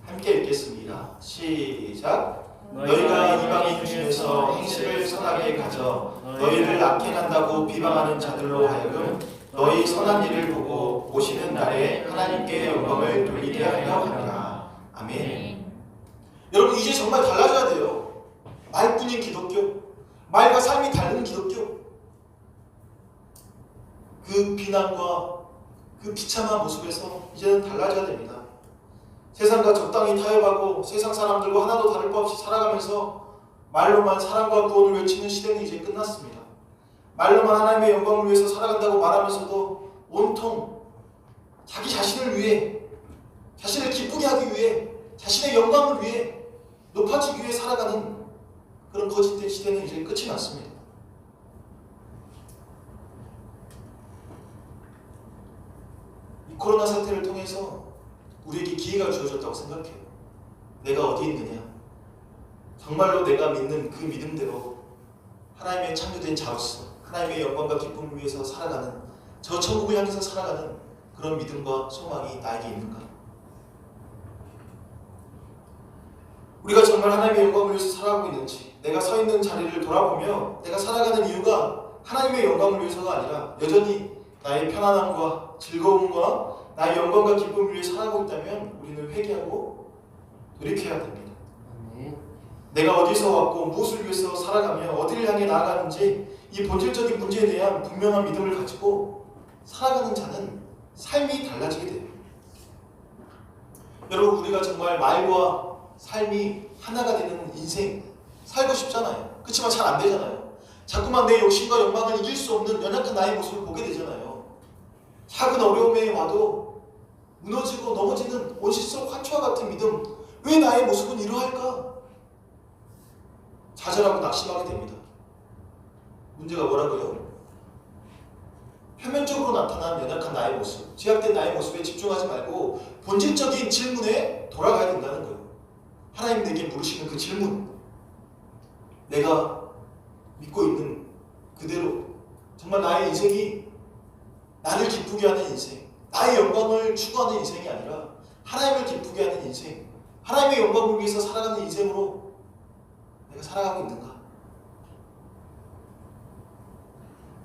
함께 읽겠습니다. 시작. 너희가 이방인 중에서 행실을 선하게 가져 너희를 악행한다고 비방하는 자들로 하여금 너희 선한 일을 보고 오시는 날에 하나님께 영광을 돌리게 하려 합니다. 아멘. 여러분, 이제 정말 달라져야 돼요. 말뿐인 기독교, 말과 삶이 다른 기독교. 그 비난과 그 비참한 모습에서 이제는 달라져야 됩니다. 세상과 적당히 타협하고 세상 사람들과 하나도 다를 바 없이 살아가면서 말로만 사랑과 구원을 외치는 시대는 이제 끝났습니다. 말로만 하나님의 영광을 위해서 살아간다고 말하면서도 온통 자기 자신을 위해, 자신을 기쁘게 하기 위해, 자신의 영광을 위해, 높아지기 위해 살아가는 그런 거짓된 시대는 이제 끝이 났습니다. 이 코로나 사태를 통해서 우리에게 기회가 주어졌다고 생각해요. 내가 어디 있느냐? 정말로 내가 믿는 그 믿음대로 하나님의 창조된 자로서 하나님의 영광과 기쁨을 위해서 살아가는, 저 천국을 향해서 살아가는 그런 믿음과 소망이 나에게 있는가? 우리가 정말 하나님의 영광을 위해서 살아가고 있는지, 내가 서 있는 자리를 돌아보며 내가 살아가는 이유가 하나님의 영광을 위해서가 아니라 여전히 나의 편안함과 즐거움과 나의 영광과 기쁨을 위해 살아가고 있다면 우리는 회개하고 돌이켜야 됩니다. 내가 어디서 왔고 무엇을 위해서 살아가며 어디를 향해 나아가는지 이 본질적인 문제에 대한 분명한 믿음을 가지고 살아가는 자는 삶이 달라지게 돼요. 여러분, 우리가 정말 말과 삶이 하나가 되는 인생 살고 싶잖아요. 그렇지만 잘 안 되잖아요. 자꾸만 내 욕심과 욕망을 이길 수 없는 연약한 나의 모습을 보게 되잖아요. 작은 어려움에 와도 무너지고 넘어지는 온실 속 화초와 같은 믿음, 왜 나의 모습은 이러할까? 좌절하고 낙심하게 됩니다. 문제가 뭐라고요? 표면적으로 나타난 연약한 나의 모습, 제약된 나의 모습에 집중하지 말고 본질적인 질문에 돌아가야 된다는 거예요. 하나님 내게 물으시는 그 질문, 내가 믿고 있는 그대로 정말 나의 인생이 나를 기쁘게 하는 인생, 나의 영광을 추구하는 인생이 아니라 하나님을 기쁘게 하는 인생, 하나님의 영광을 위해서 살아가는 인생으로 내가 살아가고 있는가?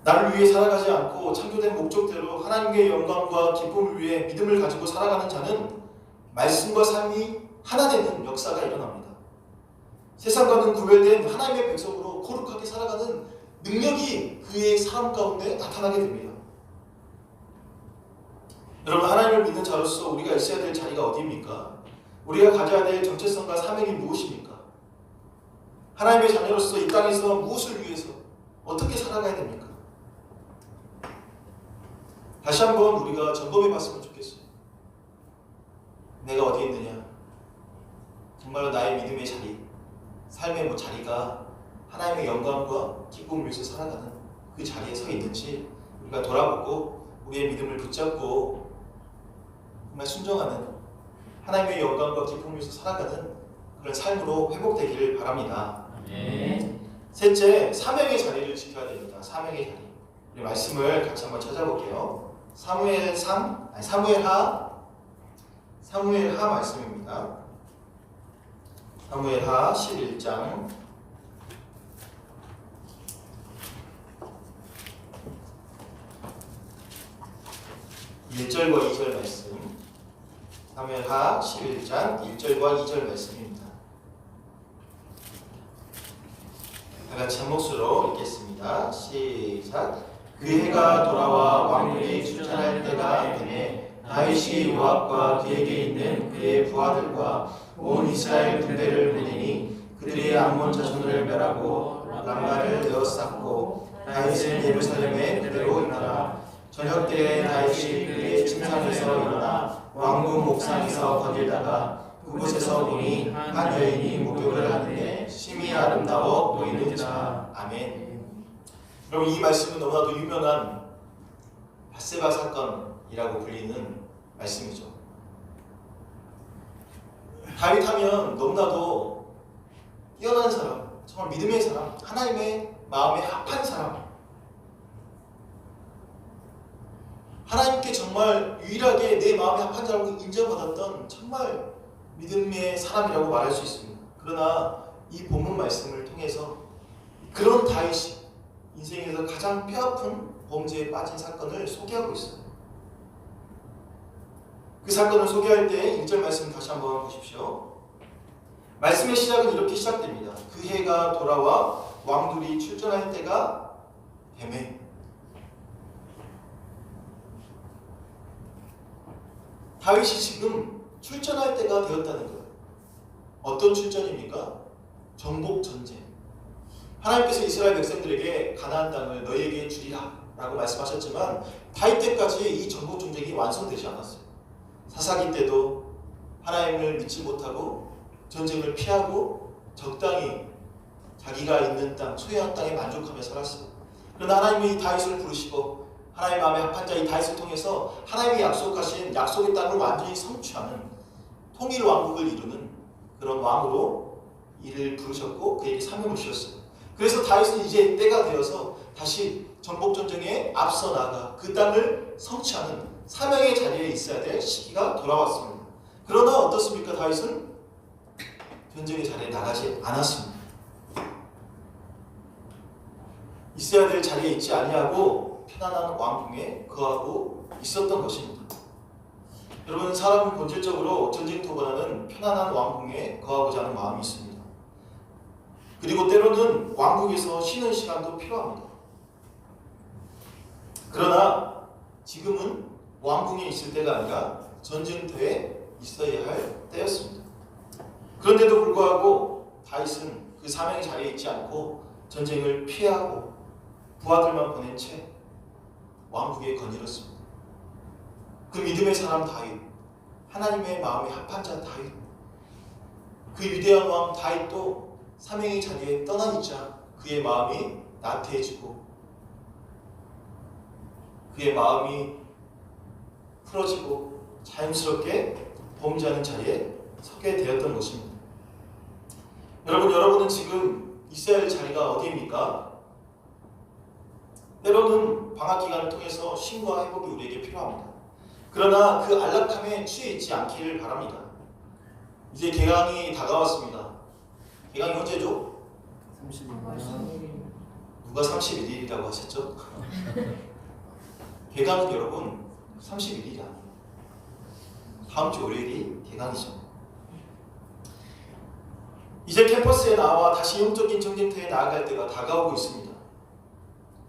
나를 위해 살아가지 않고 창조된 목적대로 하나님의 영광과 기쁨을 위해 믿음을 가지고 살아가는 자는 말씀과 삶이 하나 되는 역사가 일어납니다. 세상과는 구별된 하나님의 백성으로 거룩하게 살아가는 능력이 그의 삶 가운데 나타나게 됩니다. 여러분, 하나님을 믿는 자로서 우리가 있어야 될 자리가 어디입니까? 우리가 가져야 될 정체성과 사명이 무엇입니까? 하나님의 자녀로서 이 땅에서 무엇을 위해서 어떻게 살아가야 됩니까? 다시 한번 우리가 점검해 봤으면 좋겠어요. 내가 어디 있느냐? 정말로 나의 믿음의 자리, 삶의 자리가 하나님의 영광과 기쁨을 위해서 살아가는 그 자리에 서 있는지 우리가 돌아보고 우리의 믿음을 붙잡고 정말 순종하는 하나님의 영광과 기쁨을 위해서 살아가는 그런 삶으로 회복되기를 바랍니다. 셋째, 사명의 자리를 지켜야 됩니다. 사명의 자리. 우리 말씀을 같이 한번 찾아볼게요. 사무엘하 말씀입니다. 사무엘하 11장 1절과 2절 말씀. 사무엘하 11장 1절과 2절 말씀입니다. 다같이 한 목소리로 읽겠습니다. 시작. 그 해가 돌아와 왕들이 출전할 때가 되매 다윗이 요압과 그에게 있는 그의 부하들과 온 이스라엘 군대를 보내니 그들이 암몬 자손을 멸하고 람마를 에워쌌고 다윗은 예루살렘에 그대로 있더라. 저녁 때에 다윗이 그의 침상에서 일어나 왕궁 옥상에서 거닐다가 그곳에서 보니 한 여인이 목욕을 하는데 심히 아름다워 보이는지라. 아멘. 여러분, 이 말씀은 너무나도 유명한 밧세바 사건이라고 불리는 말씀이죠. 다윗 하면 너무나도 뛰어난 사람, 정말 믿음의 사람, 하나님의 마음에 합한 사람, 하나님께 정말 유일하게 내 마음에 합한 자라고 인정받았던 정말 믿음의 사람이라고 말할 수 있습니다. 그러나 이 본문 말씀을 통해서 그런 다윗이 인생에서 가장 뼈아픈 범죄에 빠진 사건을 소개하고 있어요. 그 사건을 소개할 때 1절 말씀 다시 한번 보십시오. 말씀의 시작은 이렇게 시작됩니다. 그 해가 돌아와 왕들이 출전할 때가 되매. 다윗이 지금 출전할 때가 되었다는 거예요. 어떤 출전입니까? 정복 전쟁. 하나님께서 이스라엘 백성들에게 가나안 땅을 너희에게 주리라 라고 말씀하셨지만 다윗 때까지 이 정복 전쟁이 완성되지 않았어요. 사사기 때도 하나님을 믿지 못하고 전쟁을 피하고 적당히 자기가 있는 땅, 소유한 땅에 만족하며 살았어요. 그러나 하나님이 이 다윗을 부르시고 하나님 마음에 합한 자 이 다윗을 통해서 하나님이 약속하신 약속의 땅을 완전히 성취하는 통일 왕국을 이루는 그런 왕으로 이를 부르셨고 그에게 사명을 주셨어요. 그래서 다윗은 이제 때가 되어서 다시 정복전쟁에 앞서 나가 그 땅을 성취하는 사명의 자리에 있어야 될 시기가 돌아왔습니다. 그러나 어떻습니까? 다윗은 전쟁의 자리에 나가지 않았습니다. 있어야 될 자리에 있지 아니하고 편안한 왕궁에 거하고 있었던 것입니다. 여러분, 사람은 본질적으로 전쟁터보다는 편안한 왕궁에 거하고자 하는 마음이 있습니다. 그리고 때로는 왕국에서 쉬는 시간도 필요합니다. 그러나 지금은 왕궁에 있을 때가 아니라 전쟁터에 있어야 할 때였습니다. 그런데도 불구하고 다윗은 그 사명의 자리에 있지 않고 전쟁을 피하고 부하들만 보낸 채 왕국에 거닐었습니다. 그 믿음의 사람 다윗, 하나님의 마음에 합한 자 다윗, 그 위대한 왕 다윗도 사명의 자리에 떠나있자 그의 마음이 나태해지고 그의 마음이 풀어지고 자연스럽게 범죄하는 자리에 서게 되었던 것입니다. 여러분은 지금 있어야 할 자리가 어디입니까? 때로는 방학기간을 통해서 쉼과 회복이 우리에게 필요합니다. 그러나 그 안락함에 취해 있지 않기를 바랍니다. 이제 개강이 다가왔습니다. 개강이 언제죠? 31일. 누가 31일이라고 하셨죠? 개강은 여러분 31일이 아니에요. 다음 주 월요일이 개강이죠. 이제 캠퍼스에 나와 다시 영적인 전쟁터에 나아갈 때가 다가오고 있습니다.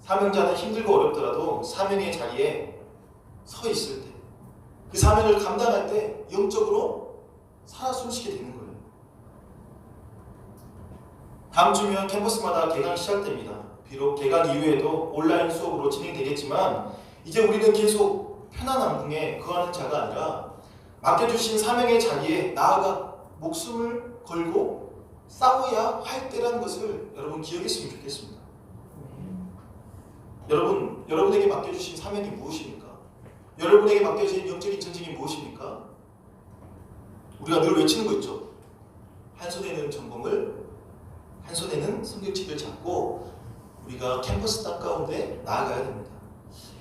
사명자는 힘들고 어렵더라도 사명의 자리에 서 있을 때, 그 사명을 감당할 때 영적으로 살아 숨쉬게 되는 거예요. 다음 주면 캠퍼스마다 개강이 시작됩니다. 비록 개강 이후에도 온라인 수업으로 진행되겠지만 이제 우리는 계속 편안한 궁에 거하는 자가 아니라 맡겨주신 사명의 자리에 나아가 목숨을 걸고 싸워야 할 때라는 것을 여러분 기억했으면 좋겠습니다. 여러분에게 맡겨주신 사명이 무엇입니까? 여러분에게 맡겨진 영적인 전쟁이 무엇입니까? 우리가 늘 외치는 거 있죠. 한 손에는 전공을, 한 손에는 성경책을 잡고 우리가 캠퍼스 땅 가운데 나아가야 됩니다.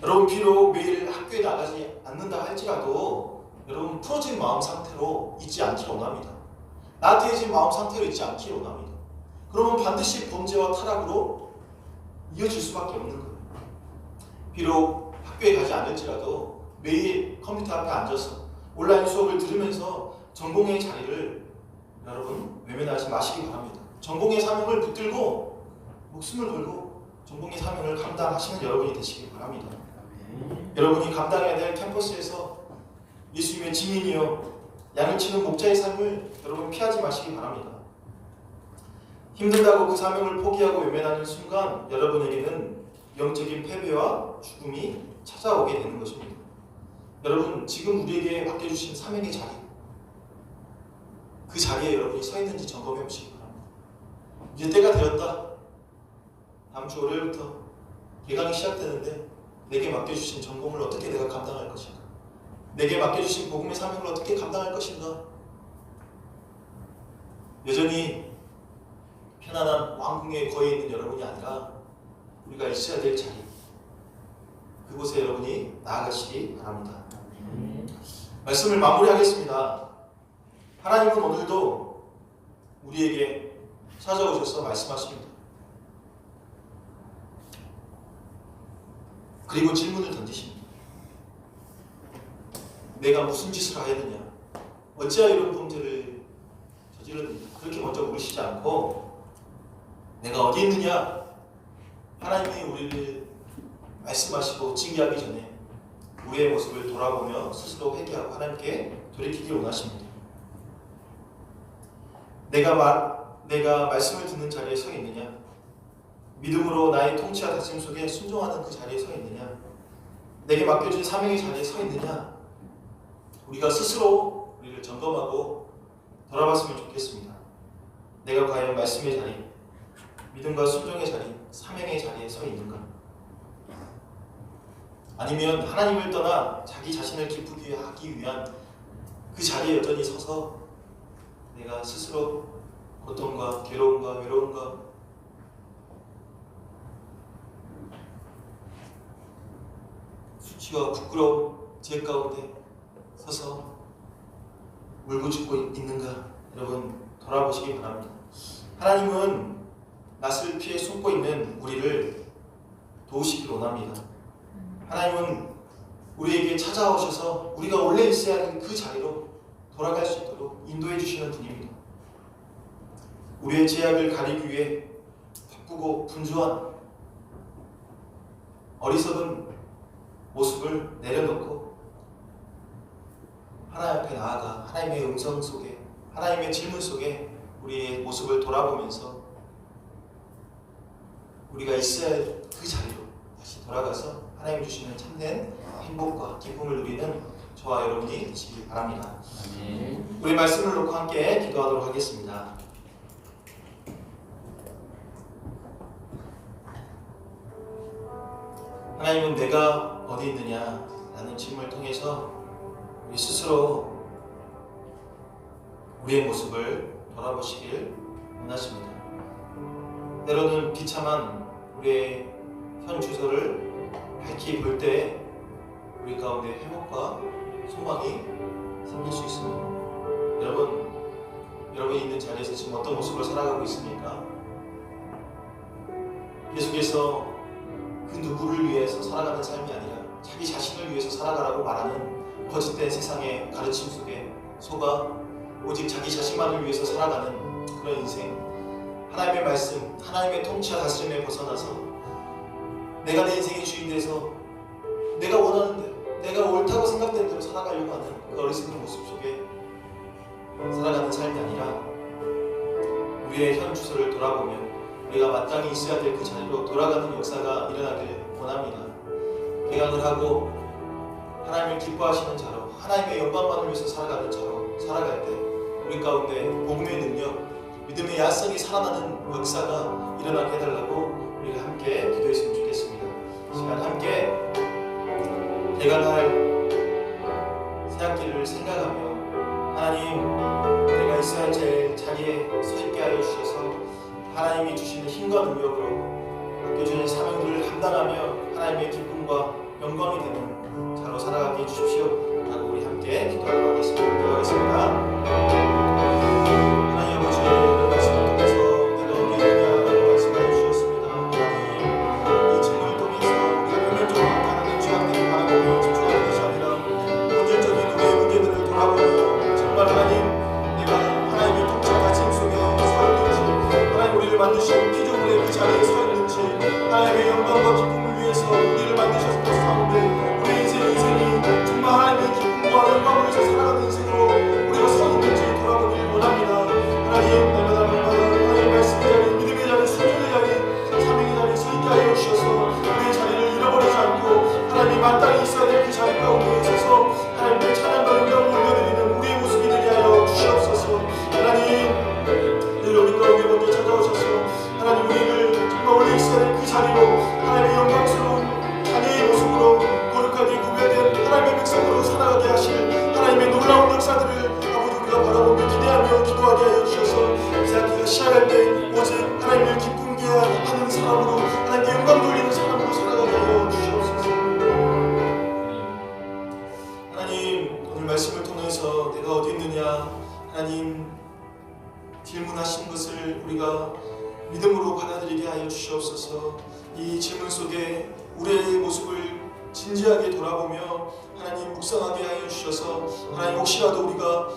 여러분 비록 매일 학교에 나가지 않는다 할지라도 여러분 풀어진 마음 상태로 있지 않기를 원합니다. 나태해진 마음 상태로 있지 않기를 원합니다. 그러면 반드시 범죄와 타락으로 이어질 수밖에 없는 거예요. 비록 학교에 가지 않을지라도 매일 컴퓨터 앞에 앉아서 온라인 수업을 들으면서 전공의 자리를 여러분 외면하지 마시기 바랍니다. 전공의 사명을 붙들고 목숨을 걸고 전공의 사명을 감당하시는 여러분이 되시기 바랍니다. 여러분이 감당해야 될 캠퍼스에서 예수님의 증인이요 양을 치는 목자의 삶을 여러분 피하지 마시기 바랍니다. 힘들다고 그 사명을 포기하고 외면하는 순간 여러분에게는 영적인 패배와 죽음이 찾아오게 되는 것입니다. 여러분 지금 우리에게 맡겨주신 사명의 자리, 그 자리에 여러분이 서 있는지 점검해 보시기 바랍니다. 이제 때가 되었다. 다음 주 월요일부터 개강이 시작되는데 내게 맡겨주신 전공을 어떻게 내가 감당할 것인가? 내게 맡겨주신 복음의 사명을 어떻게 감당할 것인가? 여전히 편안한 왕궁에 거해 있는 여러분이 아니라 우리가 있어야 될 자리, 그곳에 여러분이 나아가시기 바랍니다. 말씀을 마무리하겠습니다. 하나님은 오늘도 우리에게 찾아오셔서 말씀하십니다. 그리고 질문을 던지십니다. 내가 무슨 짓을 하였느냐? 어찌하여 이런 범죄를 저질렀느냐? 그렇게 먼저 물으시지 않고 내가 어디 있느냐? 하나님이 우리를 말씀하시고 징계하기 전에 우리의 모습을 돌아보며 스스로 회개하고 하나님께 돌이키길 원하십니다. 내가 말씀을 듣는 자리에 서 있느냐? 믿음으로 나의 통치와 다짐 속에 순종하는 그 자리에 서 있느냐? 내게 맡겨진 사명의 자리에 서 있느냐? 우리가 스스로 우리를 점검하고 돌아봤으면 좋겠습니다. 내가 과연 말씀의 자리, 믿음과 순종의 자리, 사명의 자리에 서 있는가? 아니면 하나님을 떠나 자기 자신을 기쁘게 하기 위한 그 자리에 여전히 서서 내가 스스로 고통과 괴로움과 외로움과 수치와 부끄러움, 죄 가운데 서서 울고 죽고 있는가? 여러분 돌아보시기 바랍니다. 하나님은 낯을 피해 숨고 있는 우리를 도우시길 원합니다. 하나님은 우리에게 찾아오셔서 우리가 원래 있어야 하는 그 자리로 돌아갈 수 있도록 인도해 주시는 분입니다. 우리의 죄악을 가리기 위해 바쁘고 분주한 어리석은 모습을 내려놓고 하나님 앞에 나아가 하나님의 음성 속에, 하나님의 질문 속에 우리의 모습을 돌아보면서 우리가 있어야 할 그 자리로 다시 돌아가서 하나님 주시는 참된 행복과 기쁨을 누리는 저와 여러분이 되시길 바랍니다. 우리 말씀을 놓고 함께 기도하도록 하겠습니다. 하나님은 내가 어디 있느냐 라는 질문을 통해서 우리 스스로 우리의 모습을 돌아보시길 원하십니다. 때로는 비참한 우리의 현 주소를 밝히 볼 때 우리 가운데 회복과 소망이 생길 수 있습니다. 여러분이 있는 자리에서 지금 어떤 모습으로 살아가고 있습니까? 계속해서 그 누구를 위해서 살아가는 삶이 아니라 자기 자신을 위해서 살아가라고 말하는 거짓된 세상의 가르침 속에 속아 오직 자기 자신만을 위해서 살아가는 그런 인생, 하나님의 말씀, 하나님의 통치와 다스림에 벗어나서 내가 내 인생의 주인 돼서 내가 원하는 대로, 내가 옳다고 생각된 대로 살아가려고 하는 그 어리석은 모습 속에 살아가는 삶이 아니라 우리의 현 주소를 돌아보며 우리가 마땅히 있어야 될 그 자리로 돌아가는 역사가 일어나길 원합니다. 개강을 하고 하나님을 기뻐하시는 자로, 하나님의 영광만을 위해서 살아가는 자로 살아갈 때 우리 가운데 복음의 능력, 믿음의 야성이 살아나는 역사가 일어나게 해달라고 우리가 함께 기도했으면 좋겠습니다. 이 시간 함께 대관할 새학기를 생각하며 하나님, 내가 있어야 할 자리에 서 있게 하여 주셔서 하나님이 주시는 힘과 능력으로 맡겨주신 사명들을 감당하며 하나님의 기쁨과 영광이 되는 자로 살아가게 해주십시오 하고 우리 함께 기도하도록 하겠습니다. 기도하겠습니다. 하나님 아버지, 오늘 말씀을 통해서 내가 어디에 있느냐라고 말씀해 주셨습니다. 하나님, 이 질문을 통해서 우리가 표면적으로 나타나는 죄악들을 바라보며 집중하는 것이 아니라 본질적인 우리의 문제들을 돌아보며 정말 하나님, 내가 하나님의 통치 가짐 속에 서 있는지, 하나님 우리를 만드신 피조물의 그 자리에 서 있는지, 하나님의 영광과 기쁨을 위해서 우리를 만드셔서 사는데 우리 인생이 정말 하나님의 기쁨과 영광을 위해서 살아가는 인생으로 우리가 서 있는지 돌아보길 원합니다. 하나님, 날마다 하나님의 말씀의 자리, 믿음의 자리, 순종의 자리, 사명의 자리에 서 있게 하여 주셔서 우리의 자리를 잃어버리지 않고 하나님이 마땅히 있어야 될 그 자리 가운데 있어서 하나님의 찬양과 영광을 올려드리는 우리의 모습이 되게 하여 주시옵소서. 하나님, 늘 우리 가운데 먼저 찾아오셔서 하나님 우리를 정말 원래 있어야 될 그 자리로 하나님의 영광스러운 자녀의 모습으로 거룩하게 구별된 하나님의 백성으로 살아가게 하실 하나님의 놀라운 역사들을 아버지 우리가 바라보며 기대하며 기도하게 하여 주셔서 이 학기가 시작할 때 오직 하나님을 기쁘게 하는 사람으로 하나님께 영광 돌리는 사람으로 살아가게 하여 주시옵소서. 하나님, 오늘 말씀을 통해서 내가 어디 있느냐 하나님 질문하신 것을 우리가 믿음으로 받아들이게 하여 주시옵소서. 이 질문 속에 우리의 모습을 진지하게 돌아보며 하나님 묵상하게 하여 주셔서 하나님 혹시라도 우리가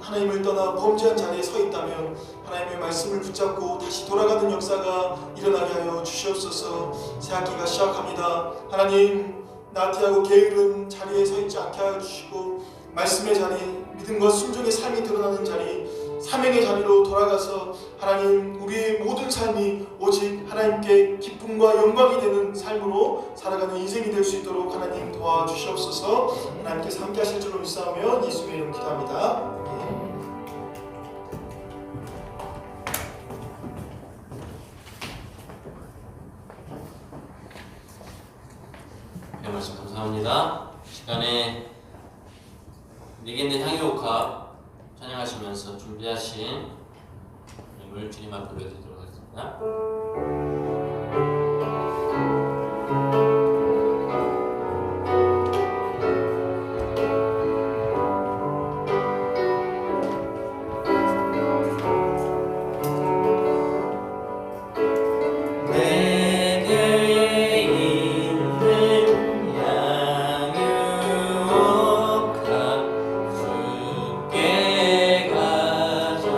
하나님을 떠나 범죄한 자리에 서 있다면 하나님의 말씀을 붙잡고 다시 돌아가는 역사가 일어나게 하여 주시옵소서. 새학기가 시작합니다. 하나님, 나태하고 게으른 자리에 서 있지 않게 하여 주시고 말씀의 자리, 믿음과 순종의 삶이 드러나는 자리, 사명의 자리로 돌아가서 하나님 우리의 모든 삶이 오직 하나님께 기쁨과 영광이 되는 삶으로 살아가는 인생이 될 수 있도록 하나님 도와주시옵소서. 하나님께서 함께 하실 줄로 믿사오며 예수의 이름 기도합니다. 네, 말씀 감사합니다. 시간에 내게 있는 향유옥합 찬양하시면서 준비하신 예물 주님 앞에 올려드리도록 하겠습니다. 주께 가져와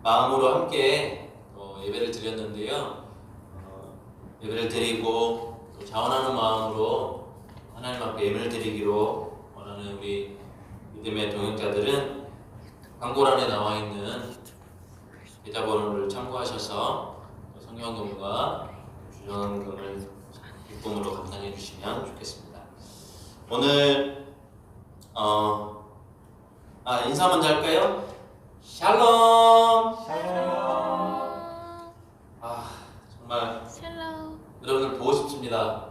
마음으로 함께 예배를 드렸는데요. 예배를 드리고 또 자원하는 마음으로 하나님 앞에 예배를 드리기로 원하는 우리 믿음의 동역자들은 광고란에 나와 있는 계좌번호를 참고하셔서 성경금과 주전금을 기쁨으로 감당해 주시면 좋겠습니다. 오늘 인사 먼저 할까요? 샬롬. 정말 여러분을 보고 싶습니다.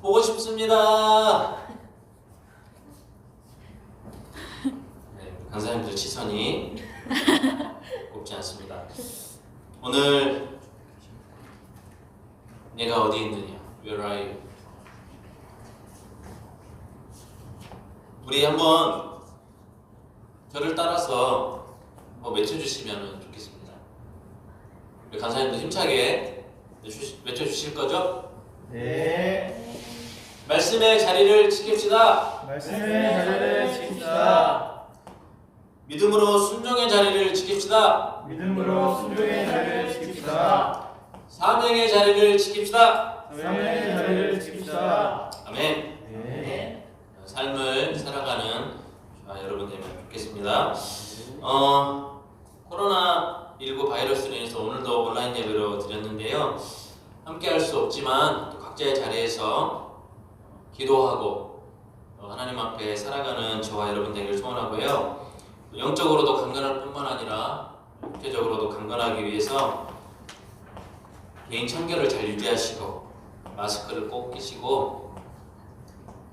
보고 싶습니다. 네, 강사님들 시선이 곱지 않습니다. 오늘 내가 어디 있느냐? Where are you? 우리 한번 저를 따라서 한번 외쳐주시면 좋겠습니다. 우리 강사님도 힘차게 외쳐주실 거죠? 네. 말씀의 자리를 지킵시다. 말씀의 자리를 지킵시다. 믿음으로 순종의 자리를 지킵시다. 믿음으로 순종의 자리를 지킵시다. 사명의 자리를 지킵시다. 사명의 자리를 지킵시다. 아멘. 네. 삶을 살아가는 여러분 되면 좋겠습니다. 코로나19 바이러스로 인해서 오늘도 온라인 예배로 드렸는데요. 함께 할 수 없지만 또 각자의 자리에서 기도하고 하나님 앞에 살아가는 저와 여러분 되기를 소원하고요. 영적으로도 강건할 뿐만 아니라 육체적으로도 강건하기 위해서 개인 청결을 잘 유지하시고 마스크를 꼭 끼시고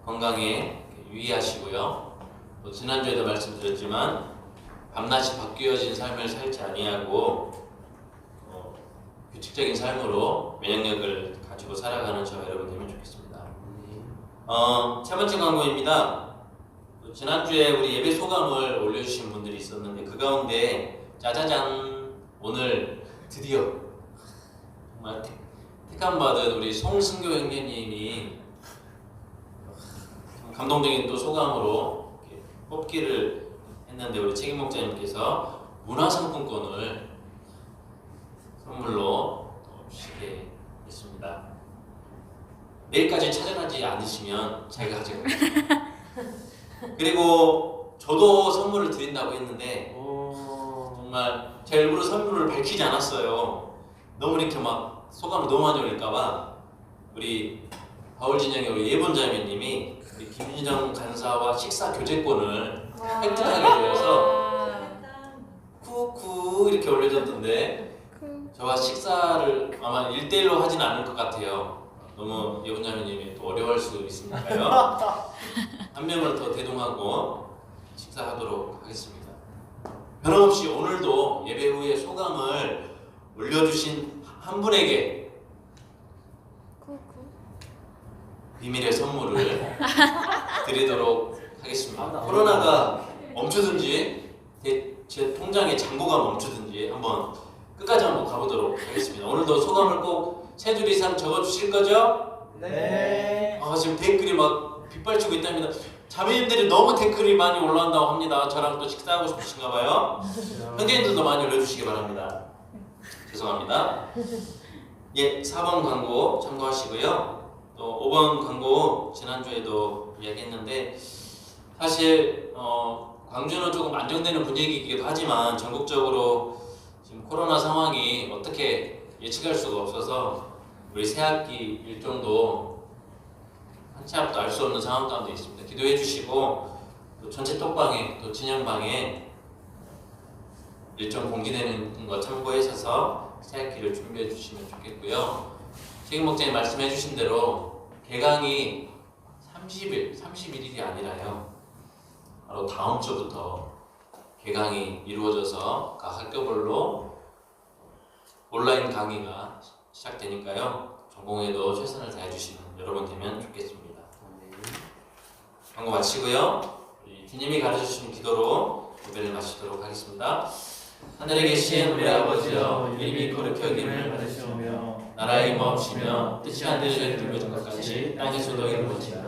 건강에 유의하시고요. 또 지난주에도 말씀드렸지만 밤낮이 바뀌어진 삶을 살지 아니하고 규칙적인 삶으로 면역력을 가지고 살아가는 저와 여러분 되면 좋겠습니다. 세 번째 광고입니다. 지난주에 우리 예배 소감을 올려주신 분들이 있었는데 그 가운데 짜자잔 오늘 드디어 정말 택함받은 우리 송승교 형제님이 감동적인 또 소감으로 이렇게 뽑기를 했는데 우리 책임 목자님께서 문화상품권을 선물로 주시게 했습니다. 내일까지 찾아가지 않으시면 제가 가져갑니다. 그리고 저도 선물을 드린다고 했는데 정말 제 일부러 선물을 밝히지 않았어요. 너무 이렇게 막 소감을 너무 많이 올릴까봐 우리 바울진영의 우리 예본자매님이 우리 김진정 간사와 식사 교제권을 획득하게 되어서 쿠쿠 이렇게 올려줬던데 저와 식사를 아마 1대1로 하진 않을 것 같아요. 너무 예본자매님이 또 어려워할 수 있으니까요. 한 명을 더 대동하고 식사하도록 하겠습니다. 변함없이 오늘도 예배 후에 소감을 올려주신 한 분에게 비밀의 선물을 드리도록 하겠습니다. 코로나가 멈추든지 제 통장의 잔고가 멈추든지 한번 끝까지 한번 가보도록 하겠습니다. 오늘도 소감을 꼭 세 줄 이상 적어주실 거죠? 네. 지금 댓글이 막 빗발치고 있답니다. 자매님들이 너무 댓글이 많이 올라온다고 합니다. 저랑 또 식사하고 싶으신가 봐요. 형제님들도 많이 올려주시기 바랍니다. 죄송합니다. 예, 4번 광고 참고하시고요. 또 5번 광고 지난주에도 이야기했는데 사실 광주는 조금 안정되는 분위기이기도 하지만 전국적으로 지금 코로나 상황이 어떻게 예측할 수가 없어서 우리 새학기 일정도 한 치 앞도 알 수 없는 상황 가운데 있습니다. 기도해 주시고 또 전체 톡방에 또 진영방에 일정 공지되는 거 참고하셔서 새학기를 준비해 주시면 좋겠고요. 책임 목장님 말씀해 주신 대로 개강이 31일이 아니라요. 바로 다음 주부터 개강이 이루어져서 각 학교별로 온라인 강의가 시작되니까요. 전공에도 최선을 다해 주시는 여러분 되면 좋겠습니다. 광고 마치고요. 주님이 가르쳐 주신 기도로 예배를 마치도록 하겠습니다. 하늘에 계신 우리 아버지여, 이름이 거룩히 여김을 받으시오며 나라의 임하옵시며 뜻이 하늘에서 이루어진 것 같이 땅에서도 이루어지이다.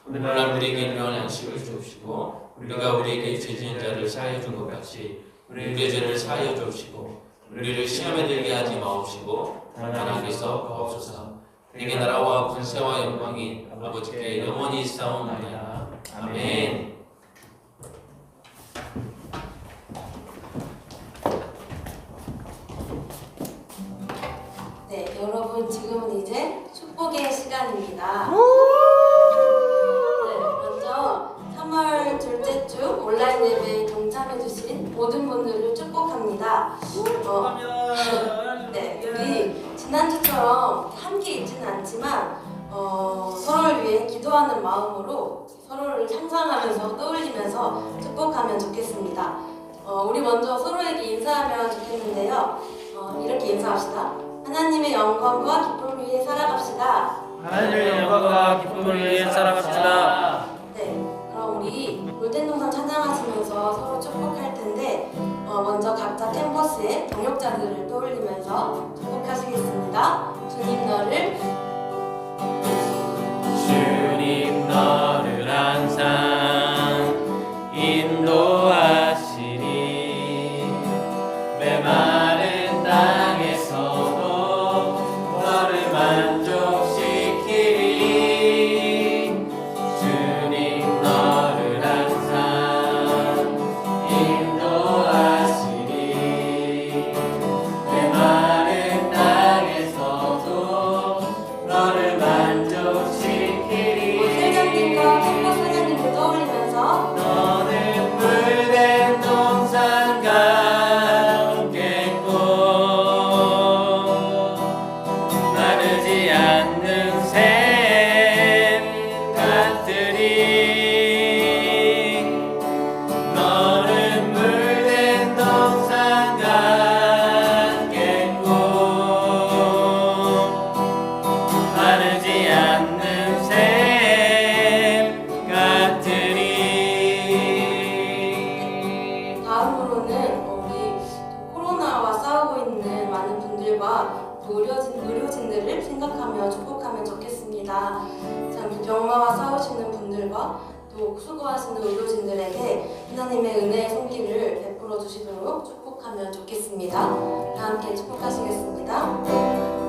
오늘날 우리에게 일용할 양식을 주옵시고 우리가 우리에게 죄 지은 자를 사하여 준 것 같이 우리의 죄를 사하여 주옵시고 우리를 시험에 들게 하지 마옵시고 하나님께서 없소서. 내게 나라와 권세와 영광이 아버지께 영원히 있사옵나이다. 아멘. 네, 여러분 지금은 이제 축복의 시간입니다. 네, 먼저 3월 둘째 주 온라인 예배에 동참해주신 모든 분들을 축복합니다. 네, 우리 지난주처럼 함께 있지는 않지만 서로를 위해 기도하는 마음으로 서로를 상상하면서 떠올리면서 축복하면 좋겠습니다. 우리 먼저 서로에게 인사하면 좋겠는데요. 이렇게 인사합시다. 하나님의 영광과 기쁨을 위해 살아갑시다. 하나님의 영광과 기쁨을 위해 살아갑시다. 네, 그럼 우리 골덴동산 찬양하시면서 서로 축복할 텐데 먼저 각자 캠퍼스의 동역자들을 떠올리면서 축복하시겠습니다. 주님 너를 항상 인도하시니 메마른 땅에서도 너를 만족시키리. 주님 너를 항상 인도하시니 메마른 땅에서도 너를 만족시키리. 세장님과 캠퍼스 사장님을 떠올리면서 너는 물된 동산과 함께고 마르지 않는 샘 같으리. 너는 물된 동산과 함께고 마르지 않는 샘 같으리. 다음으로는 우리 코로나와 싸우고 있는 많은 분들과 또 의료진들을 생각하며 축복하면 좋겠습니다. 참 병마와 싸우시는 분들과 또 수고하시는 의료진들에게 하나님의 은혜의 손길을 베풀어 주시도록 축복하면 좋겠습니다. 다 함께 축복하시겠습니다.